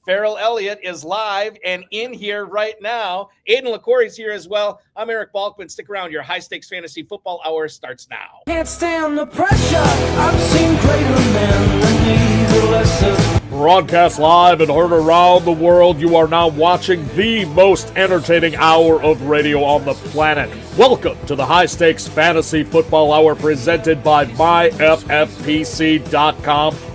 Ferrell Elliott is live and in here right now. Aidan Liquorie is here as well. I'm Eric Balkman. Stick around. Your high-stakes fantasy football hour starts now. Can't stand the pressure. I've seen greater men than neither lesser. Broadcast live and heard around the world, you are now watching the most entertaining hour of radio on the planet. Welcome to the High Stakes Fantasy Football Hour presented by myffpc.com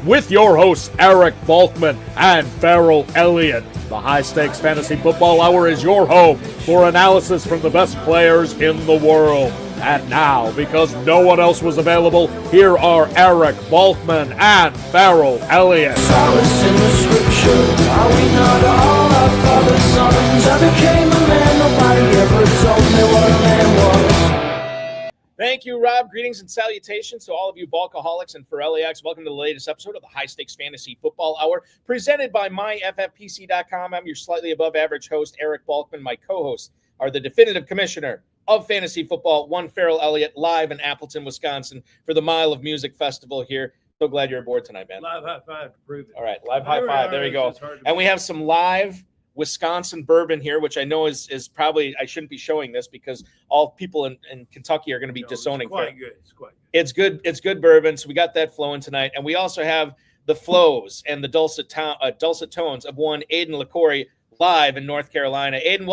with your hosts Eric Balkman and Ferrell Elliott. The High Stakes Fantasy Football Hour is your home for analysis from the best players in the world. And now, because no one else was available, here are Eric Balkman and Ferrell Elliott. Solace in the scripture. Are we not all our father's sons? I became a man. Nobody ever told me what a man was. Thank you, Rob. Greetings and salutations to all of you Balkaholics and Ferrelliacs. Welcome to the latest episode of the High Stakes Fantasy Football Hour, presented by myffpc.com. I'm your slightly above average host, Eric Balkman. My co-hosts are the definitive commissioner of fantasy football, one Ferrell Elliott, live in Appleton, Wisconsin for the Mile of Music Festival here. So glad you're aboard tonight, man. Live high five to prove it. All right, live high five. There you go. And we have some live Wisconsin bourbon here, which I know is probably, I shouldn't be showing this because all people in Kentucky are going to be disowning. It's quite good. It's quite good. It's good. It's good bourbon. So we got that flowing tonight. And we also have the flows and the dulcet tones of one Aidan Liquorie live in North Carolina. Aidan,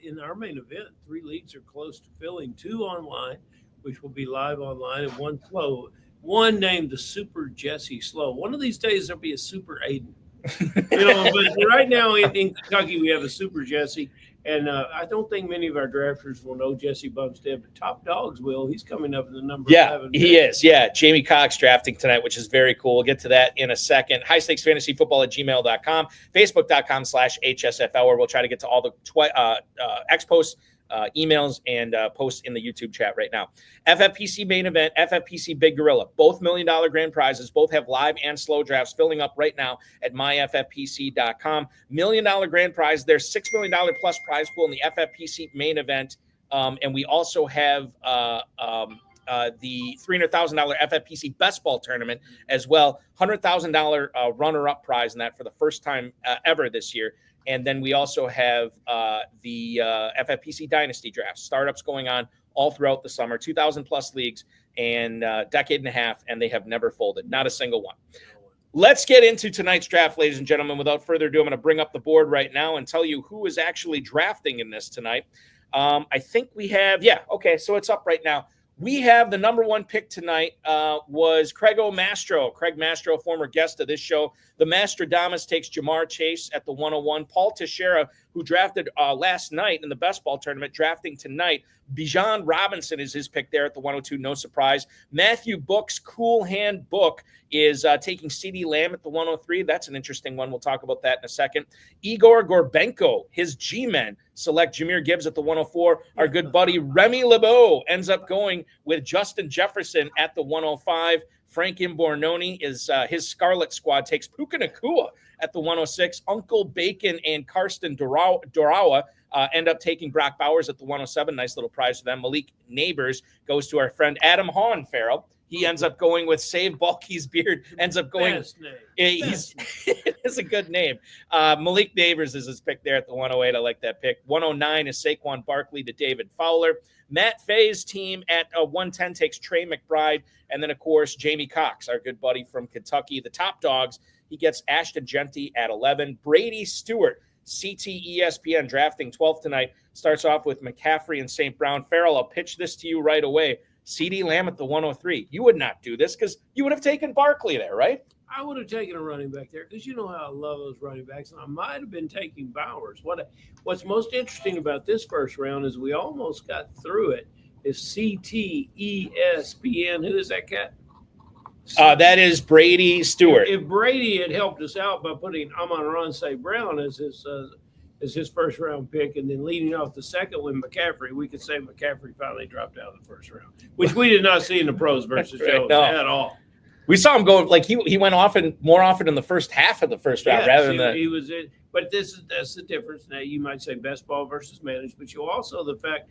In our main event, 3 leagues are close to filling, 2 online, which will be live online, and 1 flow. One named the Super Jesse Slow. One of these days there'll be a Super Aidan. But right now in Kentucky we have a Super Jesse, and I don't think many of our drafters will know Jesse Bumstead, but Top Dogs will. He's coming up in the number 11. He is. Yeah, Jamie Cox drafting tonight, which is very cool. We'll get to that in a second. highstakesfantasyfootball@gmail.com, facebook.com/hsffhour. We'll try to get to all the X-posts, emails, and posts in the YouTube chat right now. FFPC Main Event, FFPC Big Gorilla, both $1 million grand prizes, both have live and slow drafts filling up right now at myffpc.com. $1 million grand prize. There's $6 million plus prize pool in the FFPC Main Event. And we also have the $300,000 FFPC Best Ball Tournament as well. $100,000 runner-up prize in that for the first time ever this year. And then we also have the FFPC Dynasty Draft. Startups going on all throughout the summer, 2,000-plus leagues and decade and a half, and they have never folded, not a single one. Let's get into tonight's draft, ladies and gentlemen. Without further ado, I'm going to bring up the board right now and tell you who is actually drafting in this tonight. I think we have, so it's up right now. We have the number 1 pick tonight was Craig Mastro. Craig Mastro, former guest of this show. The Mastradamus takes Jamar Chase at the 101. Paul Teixeira, who drafted last night in the Best Ball Tournament, drafting tonight. Bijan Robinson is his pick there at the 102. No surprise. Matthew Book's Cool Hand Book is taking CeeDee Lamb at the 103. That's an interesting one. We'll talk about that in a second. Igor Gorbenko, his G-men, select Jahmyr Gibbs at the 104. Our good buddy Remy LeBeau ends up going with Justin Jefferson at the 105. Frank Imbornoni is his Scarlet Squad takes Puka Nacua at the 106. Uncle Bacon and Karsten Dorawa end up taking Brock Bowers at the 107. Nice little prize for them. Malik Neighbors goes to our friend Adam Hahn, Farrell. He ends up going with Save Balky's Beard. Ends up going. It's a good name. Malik Neighbors is his pick there at the 108. I like that pick. 109 is Saquon Barkley to David Fowler. Matt Fay's team at 110 takes Trey McBride. And then, of course, Jamie Cox, our good buddy from Kentucky. The Top Dogs, he gets Ashton Genty at 11. Brady Stewart, CTESPN, drafting 12th tonight. Starts off with McCaffrey and St. Brown. Farrell, I'll pitch this to you right away. CeeDee Lamb at the 103. You would not do this because you would have taken Barkley there, right? I would have taken a running back there because you know how I love those running backs. And I might have been taking Bowers. What's most interesting about this first round is we almost got through it. Is CTESPN. Who is that cat? That is Brady Stewart. If Brady had helped us out by putting Amon-Ra St. Brown as his first round pick and then leading off the second with McCaffrey, we could say McCaffrey finally dropped out of the first round, which we did not see in the pros versus Jones at all. We saw him go like he went more often in the first half of the first round rather than he was it. But that's the difference. Now you might say best ball versus managed, but you also the fact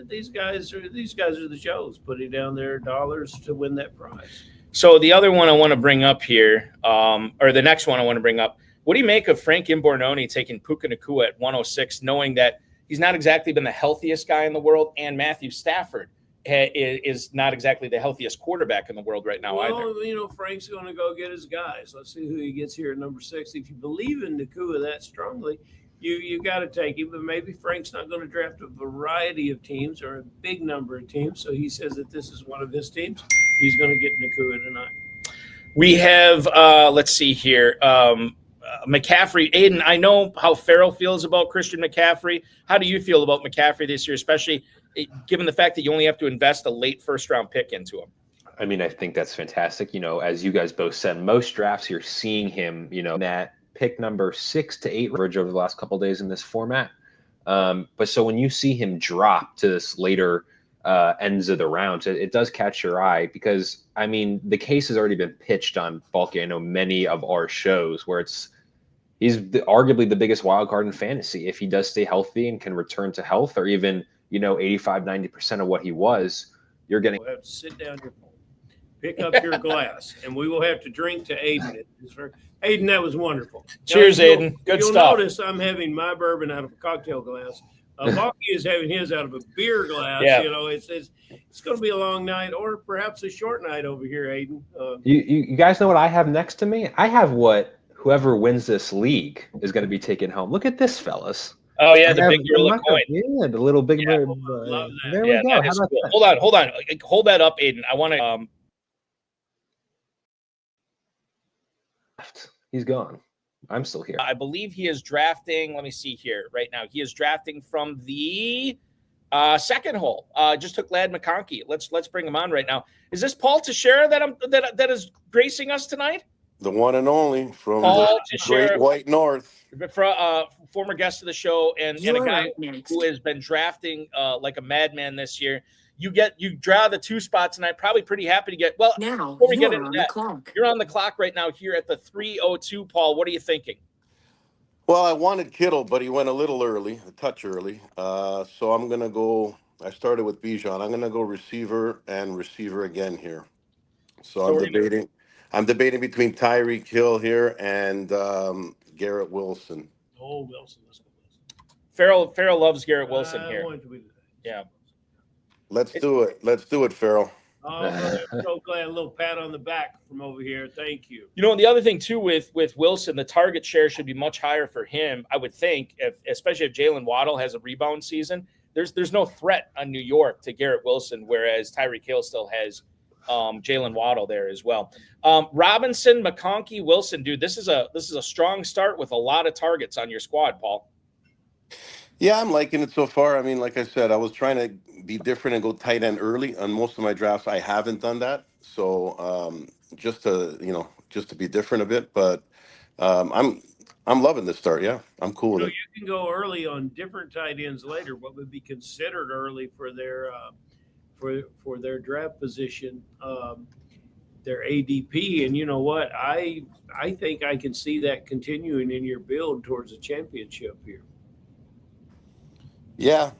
these guys are the shows putting down their dollars to win that prize. So the other one I want to bring up here, or the next one I want to bring up, What do you make of Frank Imbornoni taking Puka Nacua at 106, knowing that he's not exactly been the healthiest guy in the world, and Matthew Stafford is not exactly the healthiest quarterback in the world right now either? Well, Frank's going to go get his guys. Let's see who he gets here at number 6. If you believe in Nacua that strongly, you got to take him. But maybe Frank's not going to draft a variety of teams or a big number of teams. So he says that this is one of his teams. He's going to get Nacua tonight. We have, let's see here, McCaffrey. Aidan, I know how Ferrell feels about Christian McCaffrey. How do you feel about McCaffrey this year, especially given the fact that you only have to invest a late first-round pick into him? I mean, I think that's fantastic. As you guys both said, most drafts you're seeing him, that pick number 6 to 8 average over the last couple of days in this format. But so when you see him drop to this later ends of the rounds, it does catch your eye because, I mean, the case has already been pitched on Balkman. I know many of our shows where he's arguably the biggest wild card in fantasy. If he does stay healthy and can return to health, or even, 85, 90% of what he was, you're getting. We'll have to sit down here, pick up your glass, and we will have to drink to Aidan. Aidan, that was wonderful. Cheers, Aidan. Good you'll stuff. Notice I'm having my bourbon out of a cocktail glass. Balky is having his out of a beer glass. Yeah. It's going to be a long night, or perhaps a short night over here, Aidan. You guys know what I have next to me? I have what whoever wins this league is going to be taking home. Look at this, fellas. Oh, yeah, the Big Gorilla coin. Yeah, the little Big Gorilla. Love that. There we go. That is cool. Hold on. Hold that up, Aidan. I want to. He's gone. I'm still here. I believe he is drafting. Let me see here right now. He is drafting from the second hole. Just took Lad McConkey. Let's bring him on right now. Is this Paul Teixeira that is gracing us tonight? The one and only from Paul the Teixeira, Great White North. Former guest of the show and a guy who has been drafting like a madman this year. You draw the 2 spot tonight. Probably pretty happy to get. Well, now before we you're get into on that, the clock. you're on the clock right now here at the 3:02. Paul, what are you thinking? Well, I wanted Kittle, but he went a touch early. So I'm going to go. I started with Bijan. I'm going to go receiver and receiver again here. So I'm debating between Tyreek Hill here and Garrett Wilson. Oh, Wilson. Let's Ferrell go. loves Garrett Wilson here. Yeah. Let's do it, Ferrell. Oh, I'm so glad. A little pat on the back from over here. Thank you. And the other thing too with Wilson, the target share should be much higher for him. I would think, especially if Jalen Waddle has a rebound season, there's no threat on New York to Garrett Wilson, whereas Tyreek Hill still has Jalen Waddle there as well. Robinson, McConkey, Wilson, dude, this is a strong start with a lot of targets on your squad, Paul. Yeah, I'm liking it so far. I mean, like I said, I was trying to be different and go tight end early. On most of my drafts, I haven't done that. So just to be different a bit. But I'm loving this start. Yeah, I'm cool with it. You can go early on different tight ends later. What would be considered early for their for their draft position, their ADP. And you know what? I think I can see that continuing in your build towards a championship here. Yeah.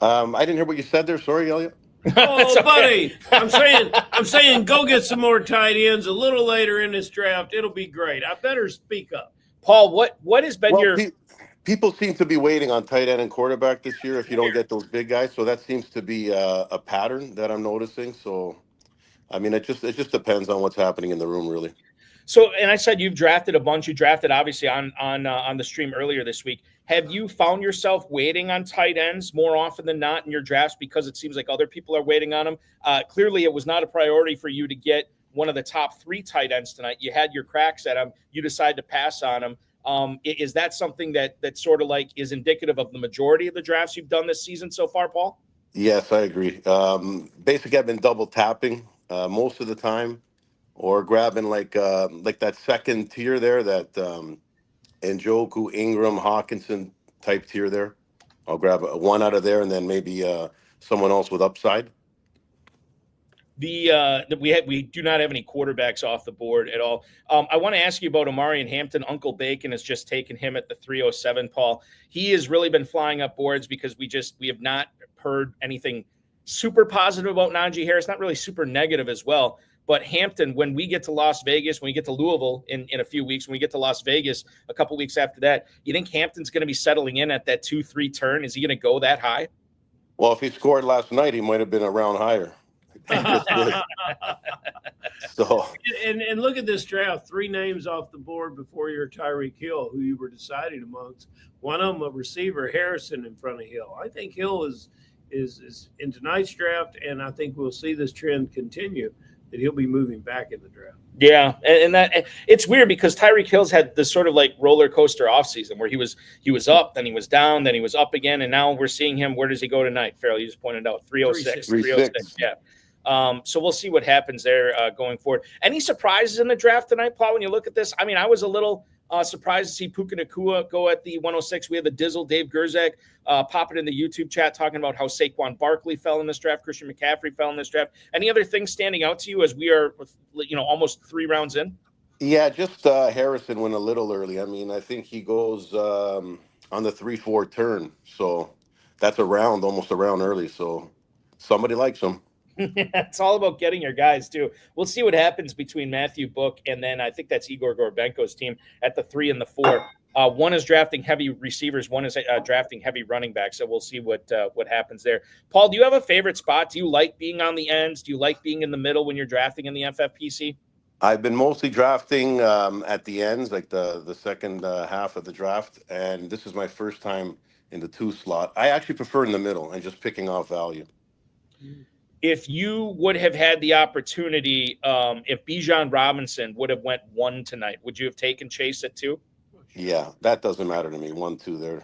I didn't hear what you said there. Sorry, Elliott. Oh, buddy. I'm saying go get some more tight ends a little later in this draft. It'll be great. I better speak up. Paul, what has been your people seem to be waiting on tight end and quarterback this year if you don't get those big guys. So that seems to be a pattern that I'm noticing. So I mean, it just depends on what's happening in the room, really. So, and I said you've drafted a bunch. You drafted obviously on the stream earlier this week. Have you found yourself waiting on tight ends more often than not in your drafts because it seems like other people are waiting on them? Clearly, it was not a priority for you to get one of the top 3 tight ends tonight. You had your cracks at them. You decided to pass on them. Is that something that sort of like is indicative of the majority of the drafts you've done this season so far, Paul? Yes, I agree. Basically, I've been double tapping most of the time, or grabbing like that second tier there, that Njoku, Ingram, Hawkinson type tier there. I'll grab one out of there, and then maybe someone else with upside. We do not have any quarterbacks off the board at all. I want to ask you about Omari and Hampton. Uncle Bacon has just taken him at the 307, Paul. He has really been flying up boards because we have not heard anything super positive about Najee Harris, not really super negative as well. But Hampton, when we get to Las Vegas, when we get to Louisville in a few weeks, when we get to Las Vegas a couple weeks after that, you think Hampton's going to be settling in at that 2-3 turn? Is he going to go that high? Well, if he scored last night, he might have been a round higher. He just did. So, and look at this draft. 3 names off the board before your Tyreek Hill, who you were deciding amongst. One of them a receiver, Harrison, in front of Hill. I think Hill is in tonight's draft, and I think we'll see this trend continue, that he'll be moving back in the draft. Yeah, and that it's weird because Tyreek Hill's had this sort of like roller coaster offseason where he was up, then he was down, then he was up again, and now we're seeing him. Where does he go tonight, Ferrell? You just pointed out 306. 306. Yeah. So we'll see what happens there going forward. Any surprises in the draft tonight, Paul, when you look at this? I mean, I was a little surprised to see Puka Nacua go at the 106. We had the Dizzle, Dave Gerzak, popping in the YouTube chat talking about how Saquon Barkley fell in this draft, Christian McCaffrey fell in this draft. Any other things standing out to you as we are, almost 3 rounds in? yeah, just Harrison went a little early. I mean, I think he goes on the 3-4 turn. So that's almost a round early. So somebody likes him. It's all about getting your guys, too. We'll see what happens between Matthew Book and then I think that's Igor Gorbenko's team at the 3 and the 4. One is drafting heavy receivers. One is drafting heavy running backs. So we'll see what happens there. Paul, do you have a favorite spot? Do you like being on the ends? Do you like being in the middle when you're drafting in the FFPC? I've been mostly drafting at the ends, like the second half of the draft. And this is my first time in the 2 slot. I actually prefer in the middle and just picking off value. If you would have had the opportunity, if Bijan Robinson would have went 1 tonight, would you have taken Chase at 2? Yeah, that doesn't matter to me. 1, 2 there.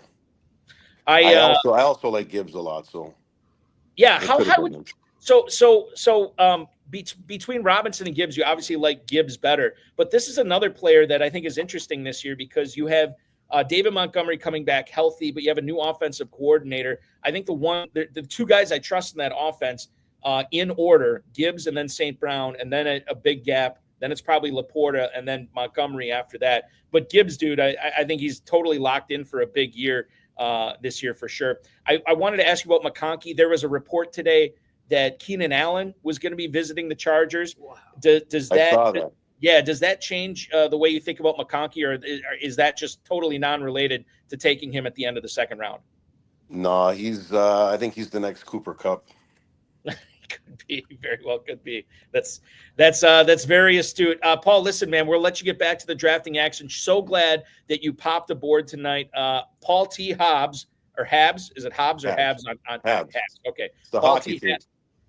I also like Gibbs a lot. So yeah, how would between Robinson and Gibbs, you obviously like Gibbs better, but this is another player that I think is interesting this year because you have David Montgomery coming back healthy, but you have a new offensive coordinator. I think the 2 guys I trust in that offense. In order, Gibbs and then St. Brown, and then a big gap. Then it's probably Laporta and then Montgomery after that. But Gibbs, dude, I think he's totally locked in for a big year this year for sure. I wanted to ask you about McConkey. There was a report today that Keenan Allen was going to be visiting the Chargers. Wow. Does that? I saw that. Yeah, does that change the way you think about McConkey, or is that just totally non-related to taking him at the end of the second round? No, he's. I think he's the next Cooper Kupp. Could be, very well could be. That's very astute. Paul, listen, man, we'll let you get back to the drafting action. So glad that you popped aboard tonight. Paul T. Hobbs, or Habs, is it Hobbs or Habs? On Habs. Okay. It's the Paul hockey T. team.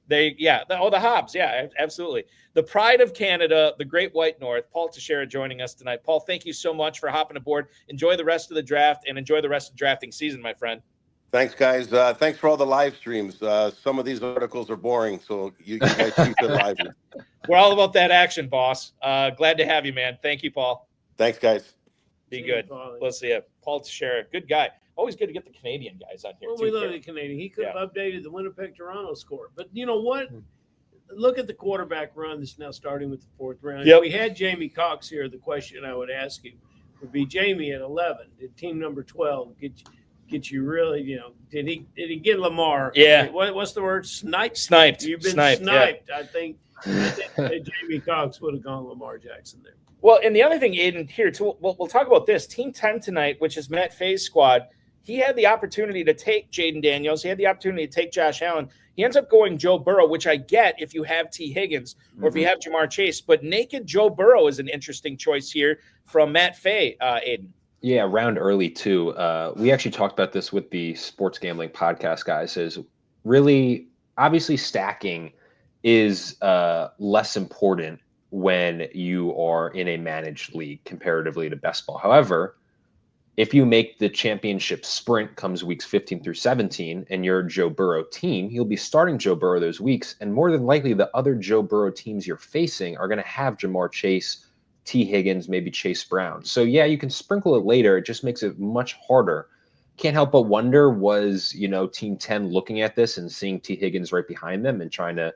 The Hobbs. Yeah, absolutely. The pride of Canada, the Great White North. Paul Teixeira joining us tonight. Paul, thank you so much for hopping aboard. Enjoy the rest of the draft and enjoy the rest of the drafting season, my friend. Thanks, guys. Thanks for all the live streams. Some of these articles are boring, so you guys keep it lively. We're all about that action, boss. Glad to have you, man. Thank you, Paul. Thanks, guys. Be good. Let's see it. Paul Teixeira, good guy. Always good to get the Canadian guys on here. Well, too, we love the Canadian. He could have updated the Winnipeg-Toronto score. But you know what? Look at the quarterback run that's now starting with the 4th round. Yep. If we had Jamie Cox here, the question I would ask him would be, Jamie, at 11, did team number 12 get you really, did he get Lamar? Yeah. What's the word? Sniped? You've been sniped. Yeah. I think that Jamie Cox would have gone Lamar Jackson there. Well, and the other thing, Aidan, here, too, we'll talk about this. Team 10 tonight, which is Matt Fay's squad, he had the opportunity to take Jaden Daniels. He had the opportunity to take Josh Allen. He ends up going Joe Burrow, which I get if you have T. Higgins or if you have Jamar Chase. But naked Joe Burrow is an interesting choice here from Matt Fay, Aidan. Yeah, round early too. We actually talked about this with the sports gambling podcast guys. Is really obviously stacking is less important when you are in a managed league comparatively to best ball. However, if you make the championship sprint comes weeks 15 through 17 and you're a Joe Burrow team, you'll be starting Joe Burrow those weeks. And more than likely, the other Joe Burrow teams you're facing are going to have Jamar Chase, T. Higgins, maybe Chase Brown. So yeah, you can sprinkle it later. It just makes it much harder. Can't help but wonder, was, Team 10 looking at this and seeing T. Higgins right behind them and trying to,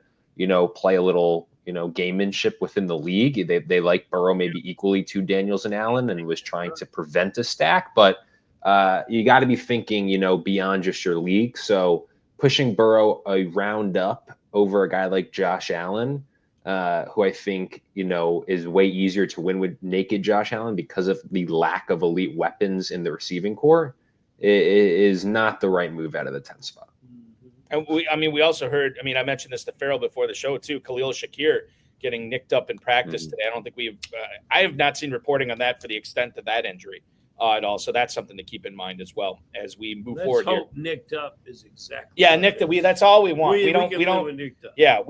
play a little, gamemanship within the league. They like Burrow maybe equally to Daniels and Allen and was trying to prevent a stack. But you got to be thinking, beyond just your league. So pushing Burrow a round up over a guy like Josh Allen, who I think, is way easier to win with naked Josh Allen because of the lack of elite weapons in the receiving core, is not the right move out of the 10th spot. And we also heard, I mentioned this to Ferrell before the show too, Khalil Shakir getting nicked up in practice today. I don't think I have not seen reporting on that for the extent of that injury at all. So that's something to keep in mind as well as we move forward here. Nicked up is exactly. Yeah, nicked up. That's all we want. We don't. Nicked up. Yeah,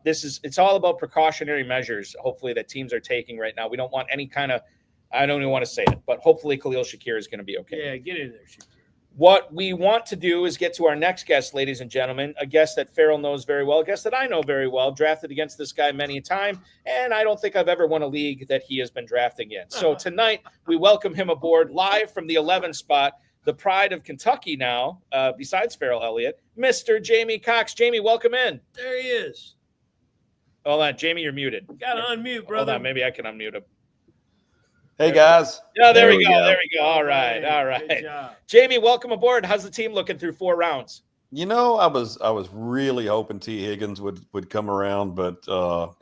it's all about precautionary measures. Hopefully that teams are taking right now. We don't want any kind of, I don't even want to say it, but hopefully Khalil Shakir is going to be okay. Yeah, get in there, Shakir. What we want to do is get to our next guest, ladies and gentlemen, a guest that Ferrell knows very well, a guest that I know very well, drafted against this guy many a time, and I don't think I've ever won a league that he has been drafting in. So tonight, we welcome him aboard live from the 11 spot, the pride of Kentucky now, besides Ferrell Elliott, Mr. Jamie Cox. Jamie, welcome in. There he is. Hold on, Jamie, you're muted. Got to unmute, brother. Hold on, maybe I can unmute him. Hey guys. Yeah, there we go. There we go. All right. Good job. Jamie, welcome aboard. How's the team looking through 4 rounds? I was really hoping T. Higgins would come around, but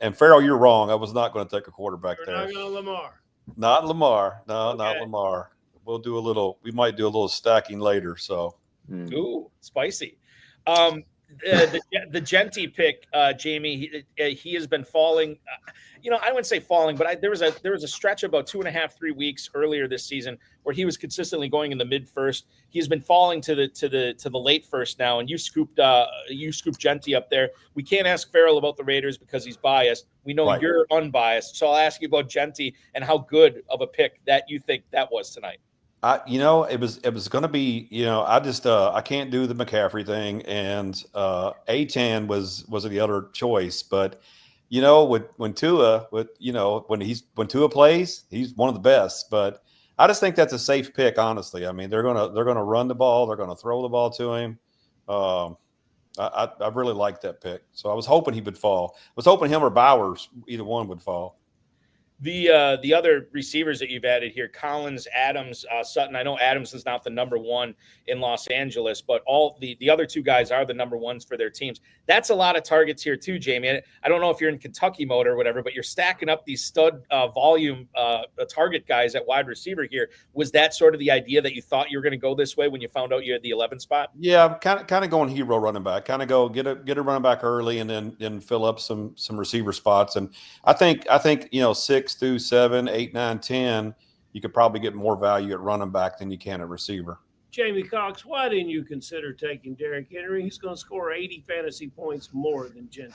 and Ferrell, you're wrong. I was not going to take a quarterback there. Not going to Lamar. Not Lamar. No, not Lamar. We might do a little stacking later. So Ooh, spicy. The Genty pick, Jamie, he has been falling. I wouldn't say falling, but there was a stretch of about 2.5, 3 weeks earlier this season where he was consistently going in the mid first. He's been falling to the late first now, and you scooped Genty up there. We can't ask Ferrell about the Raiders because he's biased. We know you're unbiased, so I'll ask you about Genty and how good of a pick that you think that was tonight. It was going to be, I can't do the McCaffrey thing, and Aidan was the other choice, but when Tua plays, he's one of the best. But I just think that's a safe pick, honestly. They're gonna run the ball, they're gonna throw the ball to him. I really like that pick, so I was hoping he would fall. I was hoping him or Bowers, either one would fall. The other receivers that you've added here, Collins, Adams, Sutton. I know Adams is not the number one in Los Angeles, but all the other 2 guys are the number ones for their teams. That's a lot of targets here too, Jamie. I don't know if you're in Kentucky mode or whatever, but you're stacking up these stud volume target guys at wide receiver here. Was that sort of the idea that you thought you were going to go this way when you found out you had the 11 spot? Yeah, kind of going hero running back. Kind of go get a running back early and then fill up some receiver spots. And I think 6 through 7, 8, 9, 10, you could probably get more value at running back than you can at receiver. Jamie Cox, why didn't you consider taking Derrick Henry? He's going to score 80 fantasy points more than Genty.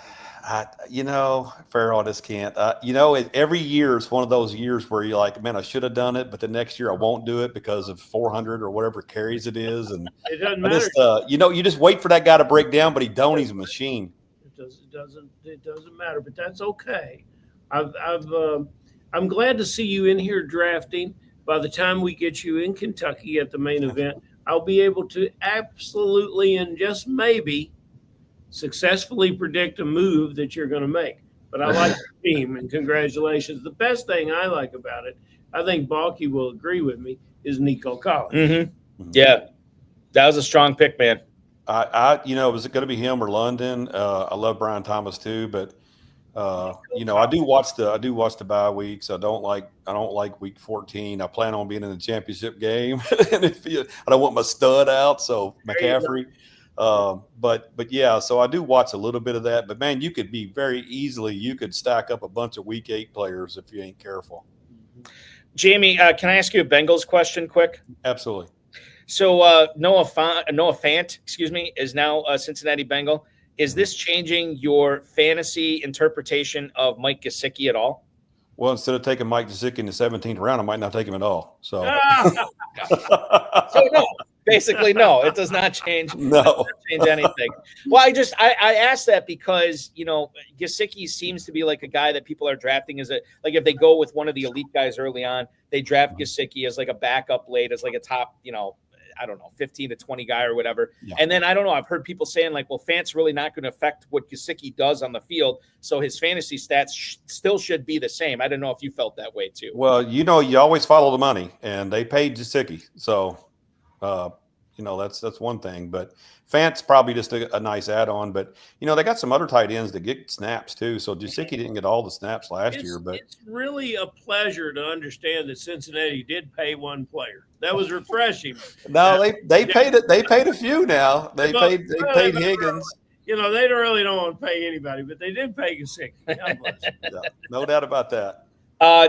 Ferrell, I just can't. Every year is one of those years where you're like, man, I should have done it, but the next year I won't do it because of 400 or whatever carries it is. And it doesn't matter. You just wait for that guy to break down, but he don't. He's a machine. It doesn't matter, but that's okay. I'm glad to see you in here drafting. By the time we get you in Kentucky at the main event, I'll be able to absolutely and just maybe successfully predict a move that you're going to make. But I like your team, and congratulations. The best thing I like about it, I think Balky will agree with me, is Nico Collins. Mm-hmm. Yeah, that was a strong pick, man. Was it going to be him or London? I love Brian Thomas too, but I do watch the bye weeks. I don't like week 14. I plan on being in the championship game, and I don't want my stud out. So McCaffrey, but yeah. So I do watch a little bit of that. But man, you could stack up a bunch of week 8 players if you ain't careful. Jamie, can I ask you a Bengals question, quick? Absolutely. So Noah Fant, is now a Cincinnati Bengal. Is this changing your fantasy interpretation of Mike Gesicki at all? Well, instead of taking Mike Gesicki in the 17th round, I might not take him at all. So, so no, basically, no, it does not change. No, it doesn't change anything. Well, I asked that because Gesicki seems to be like a guy that people are drafting as if they go with one of the elite guys early on, they draft Gesicki as like a backup late, as like a top 15 to 20 guy or whatever. Yeah. And then I don't know, I've heard people saying Fant's really not going to affect what Gesicki does on the field. So his fantasy stats still should be the same. I don't know if you felt that way too. Well, you always follow the money, and they paid Gesicki. So, that's one thing. But Fant's probably just a nice add-on. But they got some other tight ends that get snaps too. So Gesicki didn't get all the snaps last year, but it's really a pleasure to understand that Cincinnati did pay one player. That was refreshing. no, they paid it. They paid a few now. They paid Higgins. They don't want to pay anybody, but they did pay Gesicki. God bless. Yeah, no doubt about that.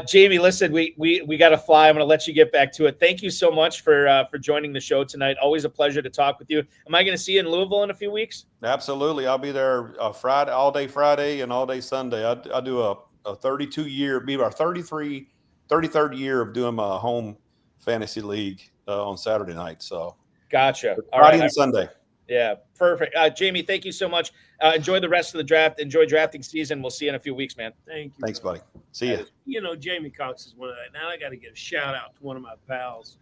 Jamie, listen, we got to fly. I'm going to let you get back to it. Thank you so much for joining the show tonight. Always a pleasure to talk with you. Am I going to see you in Louisville in a few weeks? Absolutely. I'll be there Friday, all day Friday and all day Sunday. I do a 32-year, be our 33rd year of doing my home fantasy league on Saturday night. So gotcha. Friday and Sunday. Yeah, perfect. Jamie, thank you so much. Enjoy the rest of the draft. Enjoy drafting season. We'll see you in a few weeks, man. Thank you. Thanks, buddy. See you. Jamie Cox is one of that. Now I got to give a shout out to one of my pals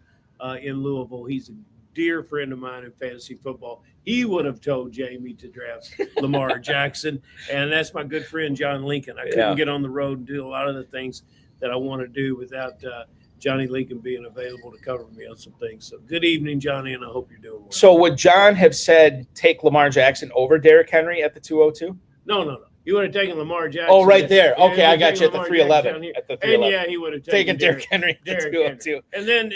in Louisville. He's a dear friend of mine in fantasy football. He would have told Jamie to draft Lamar Jackson, and that's my good friend John Lincoln. I couldn't get on the road and do a lot of the things that I want to do without Johnny Lincoln being available to cover me on some things. So good evening, Johnny, and I hope you're doing well. So would John have said take Lamar Jackson over Derrick Henry at the 202? No. You would have taken Lamar Jackson. Oh, right there. Okay, I got you at the 311. At the 311. And he would have taken Derrick Henry at the 202. And then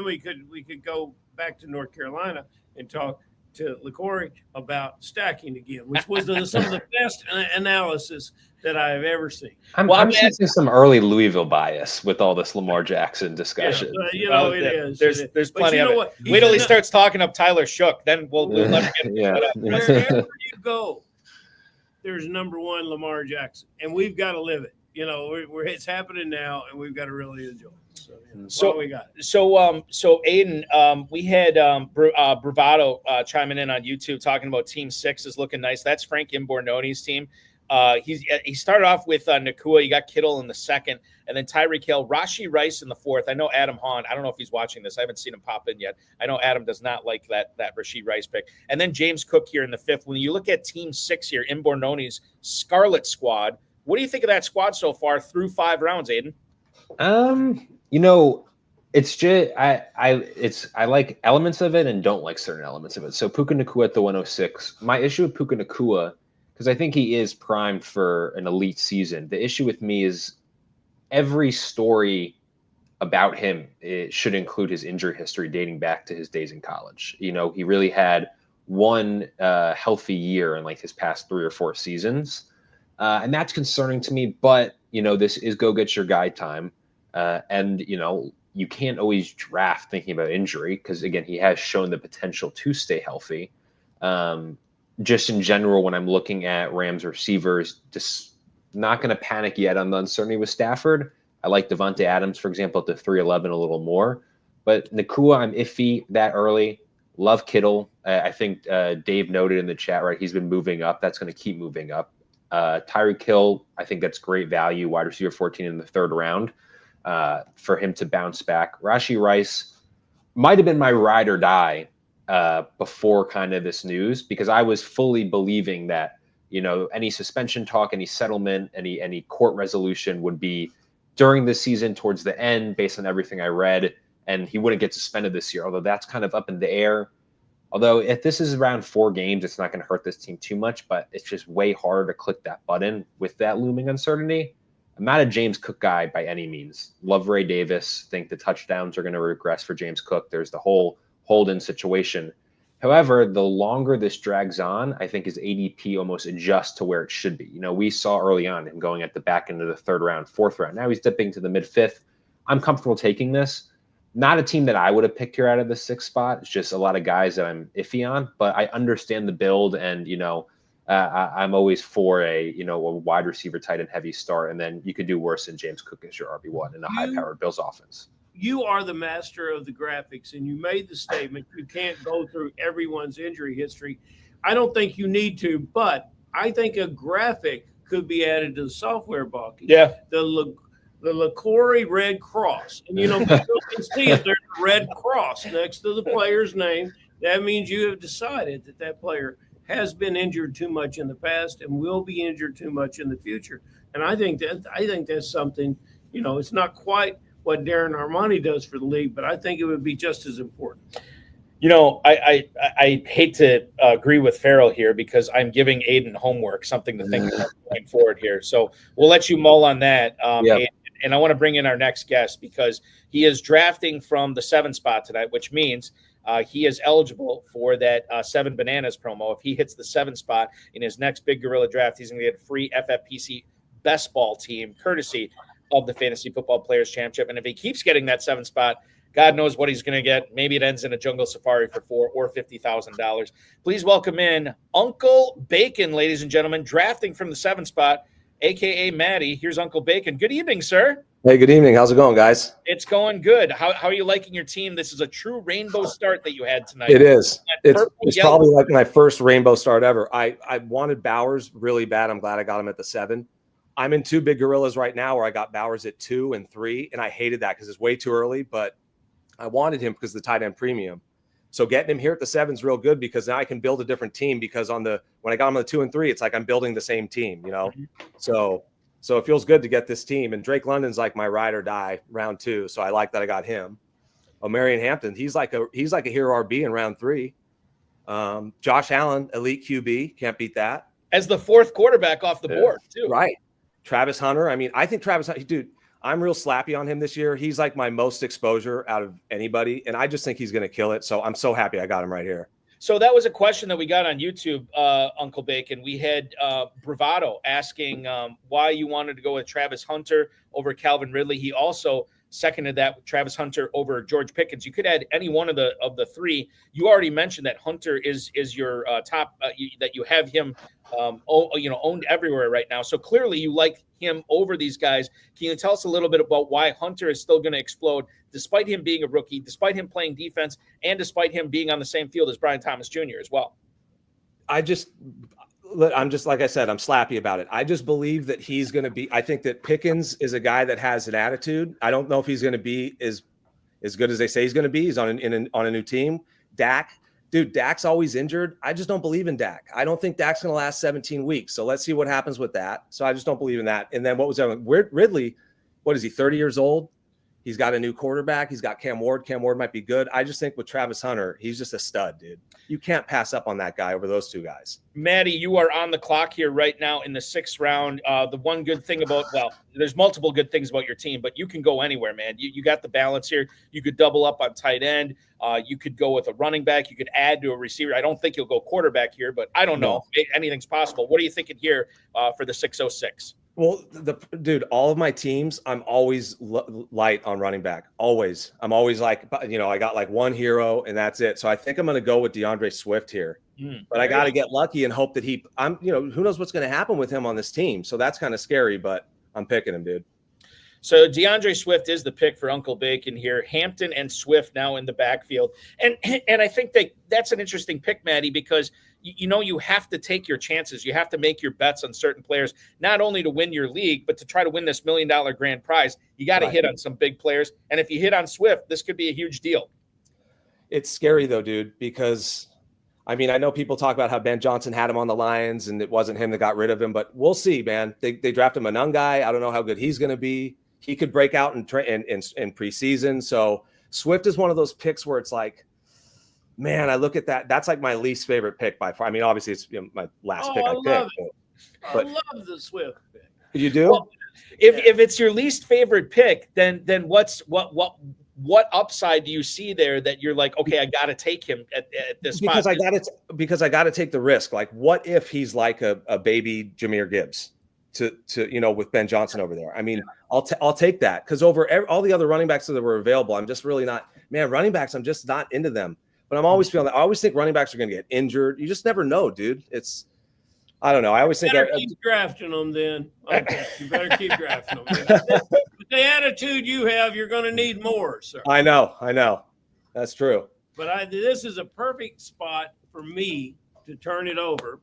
we could go back to North Carolina and talk to Liquorie about stacking again, which was some of the best analysis that I've ever seen. I'm sensing some early Louisville bias with all this Lamar Jackson discussion. Yeah, it is. There's plenty of it. Wait till he starts talking up Tyler Shook, then we'll let him get Wherever you go, there's number one Lamar Jackson, and we've got to live it. It's happening now, and we've got to really enjoy it. So we got it. So Aidan, we had Bravado chiming in on YouTube talking about Team 6 is looking nice. That's Frank Imbornone's team. He started off with Nakua. You got Kittle in the second, and then Tyreek Hill, Rashee Rice in the fourth. I know Adam Hahn. I don't know if he's watching this. I haven't seen him pop in yet. I know Adam does not like that Rashee Rice pick. And then James Cook here in the fifth. When you look at Team 6 here, Imbornone's Scarlet Squad, what do you think of that squad so far through 5 rounds, Aidan? It's just I like elements of it and don't like certain elements of it. So Puka Nacua at the 106. My issue with Puka Nacua, because I think he is primed for an elite season. The issue with me is every story about him should include his injury history dating back to his days in college. He really had one healthy year in like his past 3 or 4 seasons. And that's concerning to me, but this is go get your guy time. And you can't always draft thinking about injury because again, he has shown the potential to stay healthy. Just in general, when I'm looking at Rams receivers, just not going to panic yet on the uncertainty with Stafford. I like Devontae Adams, for example, at the 311 a little more, but Nakua, I'm iffy that early. Love Kittle. I think Dave noted in the chat, right? He's been moving up. That's going to keep moving up. Tyreek Hill, I think that's great value, wide receiver 14 in the 3rd round for him to bounce back. Rashee Rice might have been my ride or die before kind of this news because I was fully believing that, any suspension talk, any settlement, any court resolution would be during the season towards the end based on everything I read, and he wouldn't get suspended this year, although that's kind of up in the air. Although if this is around 4 games, it's not going to hurt this team too much, but it's just way harder to click that button with that looming uncertainty. I'm not a James Cook guy by any means. Love Ray Davis. Think the touchdowns are going to regress for James Cook. There's the whole hold-in situation. However, the longer this drags on, I think his ADP almost adjusts to where it should be. We saw early on him going at the back end of the 3rd round, 4th round. Now he's dipping to the mid-5th. I'm comfortable taking this. Not a team that I would have picked here out of the 6th spot. It's just a lot of guys that I'm iffy on, but I understand the build and, I'm always for a wide receiver tight end heavy start. And then you could do worse than James Cook as your RB1 in a high powered Bills offense. You are the master of the graphics and you made the statement. You can't go through everyone's injury history. I don't think you need to, but I think a graphic could be added to the software, Balky. Yeah. The Liquorie Red Cross. And, you can see if there's a red cross next to the player's name. That means you have decided that player has been injured too much in the past and will be injured too much in the future. And I think that's something, it's not quite what Darren Armani does for the league, but I think it would be just as important. You know, I hate to agree with Ferrell here because I'm giving Aidan homework, something to think about going forward here. So we'll let you mull on that. Yep. And I want to bring in our next guest because he is drafting from the 7 spot tonight, which means he is eligible for that 7 Bananas promo. If he hits the 7 spot in his next Big Gorilla draft, he's going to get a free FFPC Best Ball team, courtesy of the Fantasy Football Players Championship. And if he keeps getting that 7 spot, God knows what he's going to get. Maybe it ends in a jungle safari for $4,000 or $50,000. Please welcome in Uncle Bacon, ladies and gentlemen, drafting from the 7 spot, a.k.a. Maddie. Here's Uncle Bacon. Good evening, sir. Hey, good evening. How's it going, guys? It's going good. How are you liking your team? This is a true rainbow start that you had tonight. It is. It's yellow. probably like my first rainbow start ever. I wanted Bowers really bad. I'm glad I got him at the 7. I'm in 2 Big Gorillas right now where I got Bowers at 2 and 3, and I hated that because it's way too early, but I wanted him because of the tight end premium. So getting him here at the 7 is real good because now I can build a different team because when I got him on the 2 and 3, it's like I'm building the same team, you know? So it feels good to get this team. And Drake London's like my ride or die round 2. So I like that I got him. Marion Hampton, he's like a hero RB in round 3. Josh Allen, elite QB, can't beat that. As the 4th quarterback off the board, too. Right. Travis Hunter. I mean, I think Travis Hunter, dude, I'm real slappy on him this year. He's like my most exposure out of anybody, and I just think he's going to kill it. So I'm so happy I got him right here. So that was a question that we got on YouTube, Uncle Bacon. We had Bravado asking why you wanted to go with Travis Hunter over Calvin Ridley. He also seconded that with Travis Hunter over George Pickens. You could add any one of the 3. You already mentioned that Hunter is your top, that you have him owned everywhere right now. So clearly you like him over these guys. Can you tell us a little bit about why Hunter is still going to explode despite him being a rookie, despite him playing defense, and despite him being on the same field as Brian Thomas Jr. as well? I'm just, like I said, I'm slappy about it. I just believe that he's going to be, I think that Pickens is a guy that has an attitude. I don't know if he's going to be as good as they say he's going to be. He's on a new team. Dak's always injured. I just don't believe in Dak. I don't think Dak's going to last 17 weeks. So let's see what happens with that. So I just don't believe in that. And then what was that? Ridley, what is he, 30 years old? He's got a new quarterback. He's got Cam Ward. Cam Ward might be good. I just think with Travis Hunter, he's just a stud, dude. You can't pass up on that guy over those 2 guys. Maddie, you are on the clock here right now in the 6th round. The one good thing about, there's multiple good things about your team, but you can go anywhere, man. You got the balance here. You could double up on tight end. You could go with a running back. You could add to a receiver. I don't think you'll go quarterback here, but I don't know. Anything's possible. What are you thinking here for the 606? Well, all of my teams, I'm always light on running back. Always. I'm always like, I got like one hero and that's it. So I think I'm going to go with DeAndre Swift here. But I got to get lucky and hope that who knows what's going to happen with him on this team. So that's kind of scary, but I'm picking him, dude. So DeAndre Swift is the pick for Uncle Bacon here. Hampton and Swift now in the backfield. And I think that's an interesting pick, Maddie, because you have to take your chances. You have to make your bets on certain players, not only to win your league, but to try to win this $1 million grand prize. You got to hit on some big players. And if you hit on Swift, this could be a huge deal. It's scary though, dude, because I know people talk about how Ben Johnson had him on the Lions and it wasn't him that got rid of him, but we'll see, man. They drafted him a young guy. I don't know how good he's going to be. He could break out in preseason. So Swift is one of those picks where it's like, man, I look at that. That's like my least favorite pick by far. Obviously it's my last pick. I love the Swift pick. You do? Well, if it's your least favorite pick, then what upside do you see there that you're like, okay, I got to take him at this spot? Because I got to take the risk. Like, what if he's like a baby Jahmyr Gibbs to with Ben Johnson over there? I'll take that because over all the other running backs that were available, I'm just really not, man, running backs, I'm just not into them. But I'm always feeling that. I always think running backs are going to get injured. You just never know, dude. I don't know. I always think keep drafting them then. Okay, you better keep drafting them. With the attitude you have, you're going to need more, sir. I know. That's true. But this is a perfect spot for me to turn it over.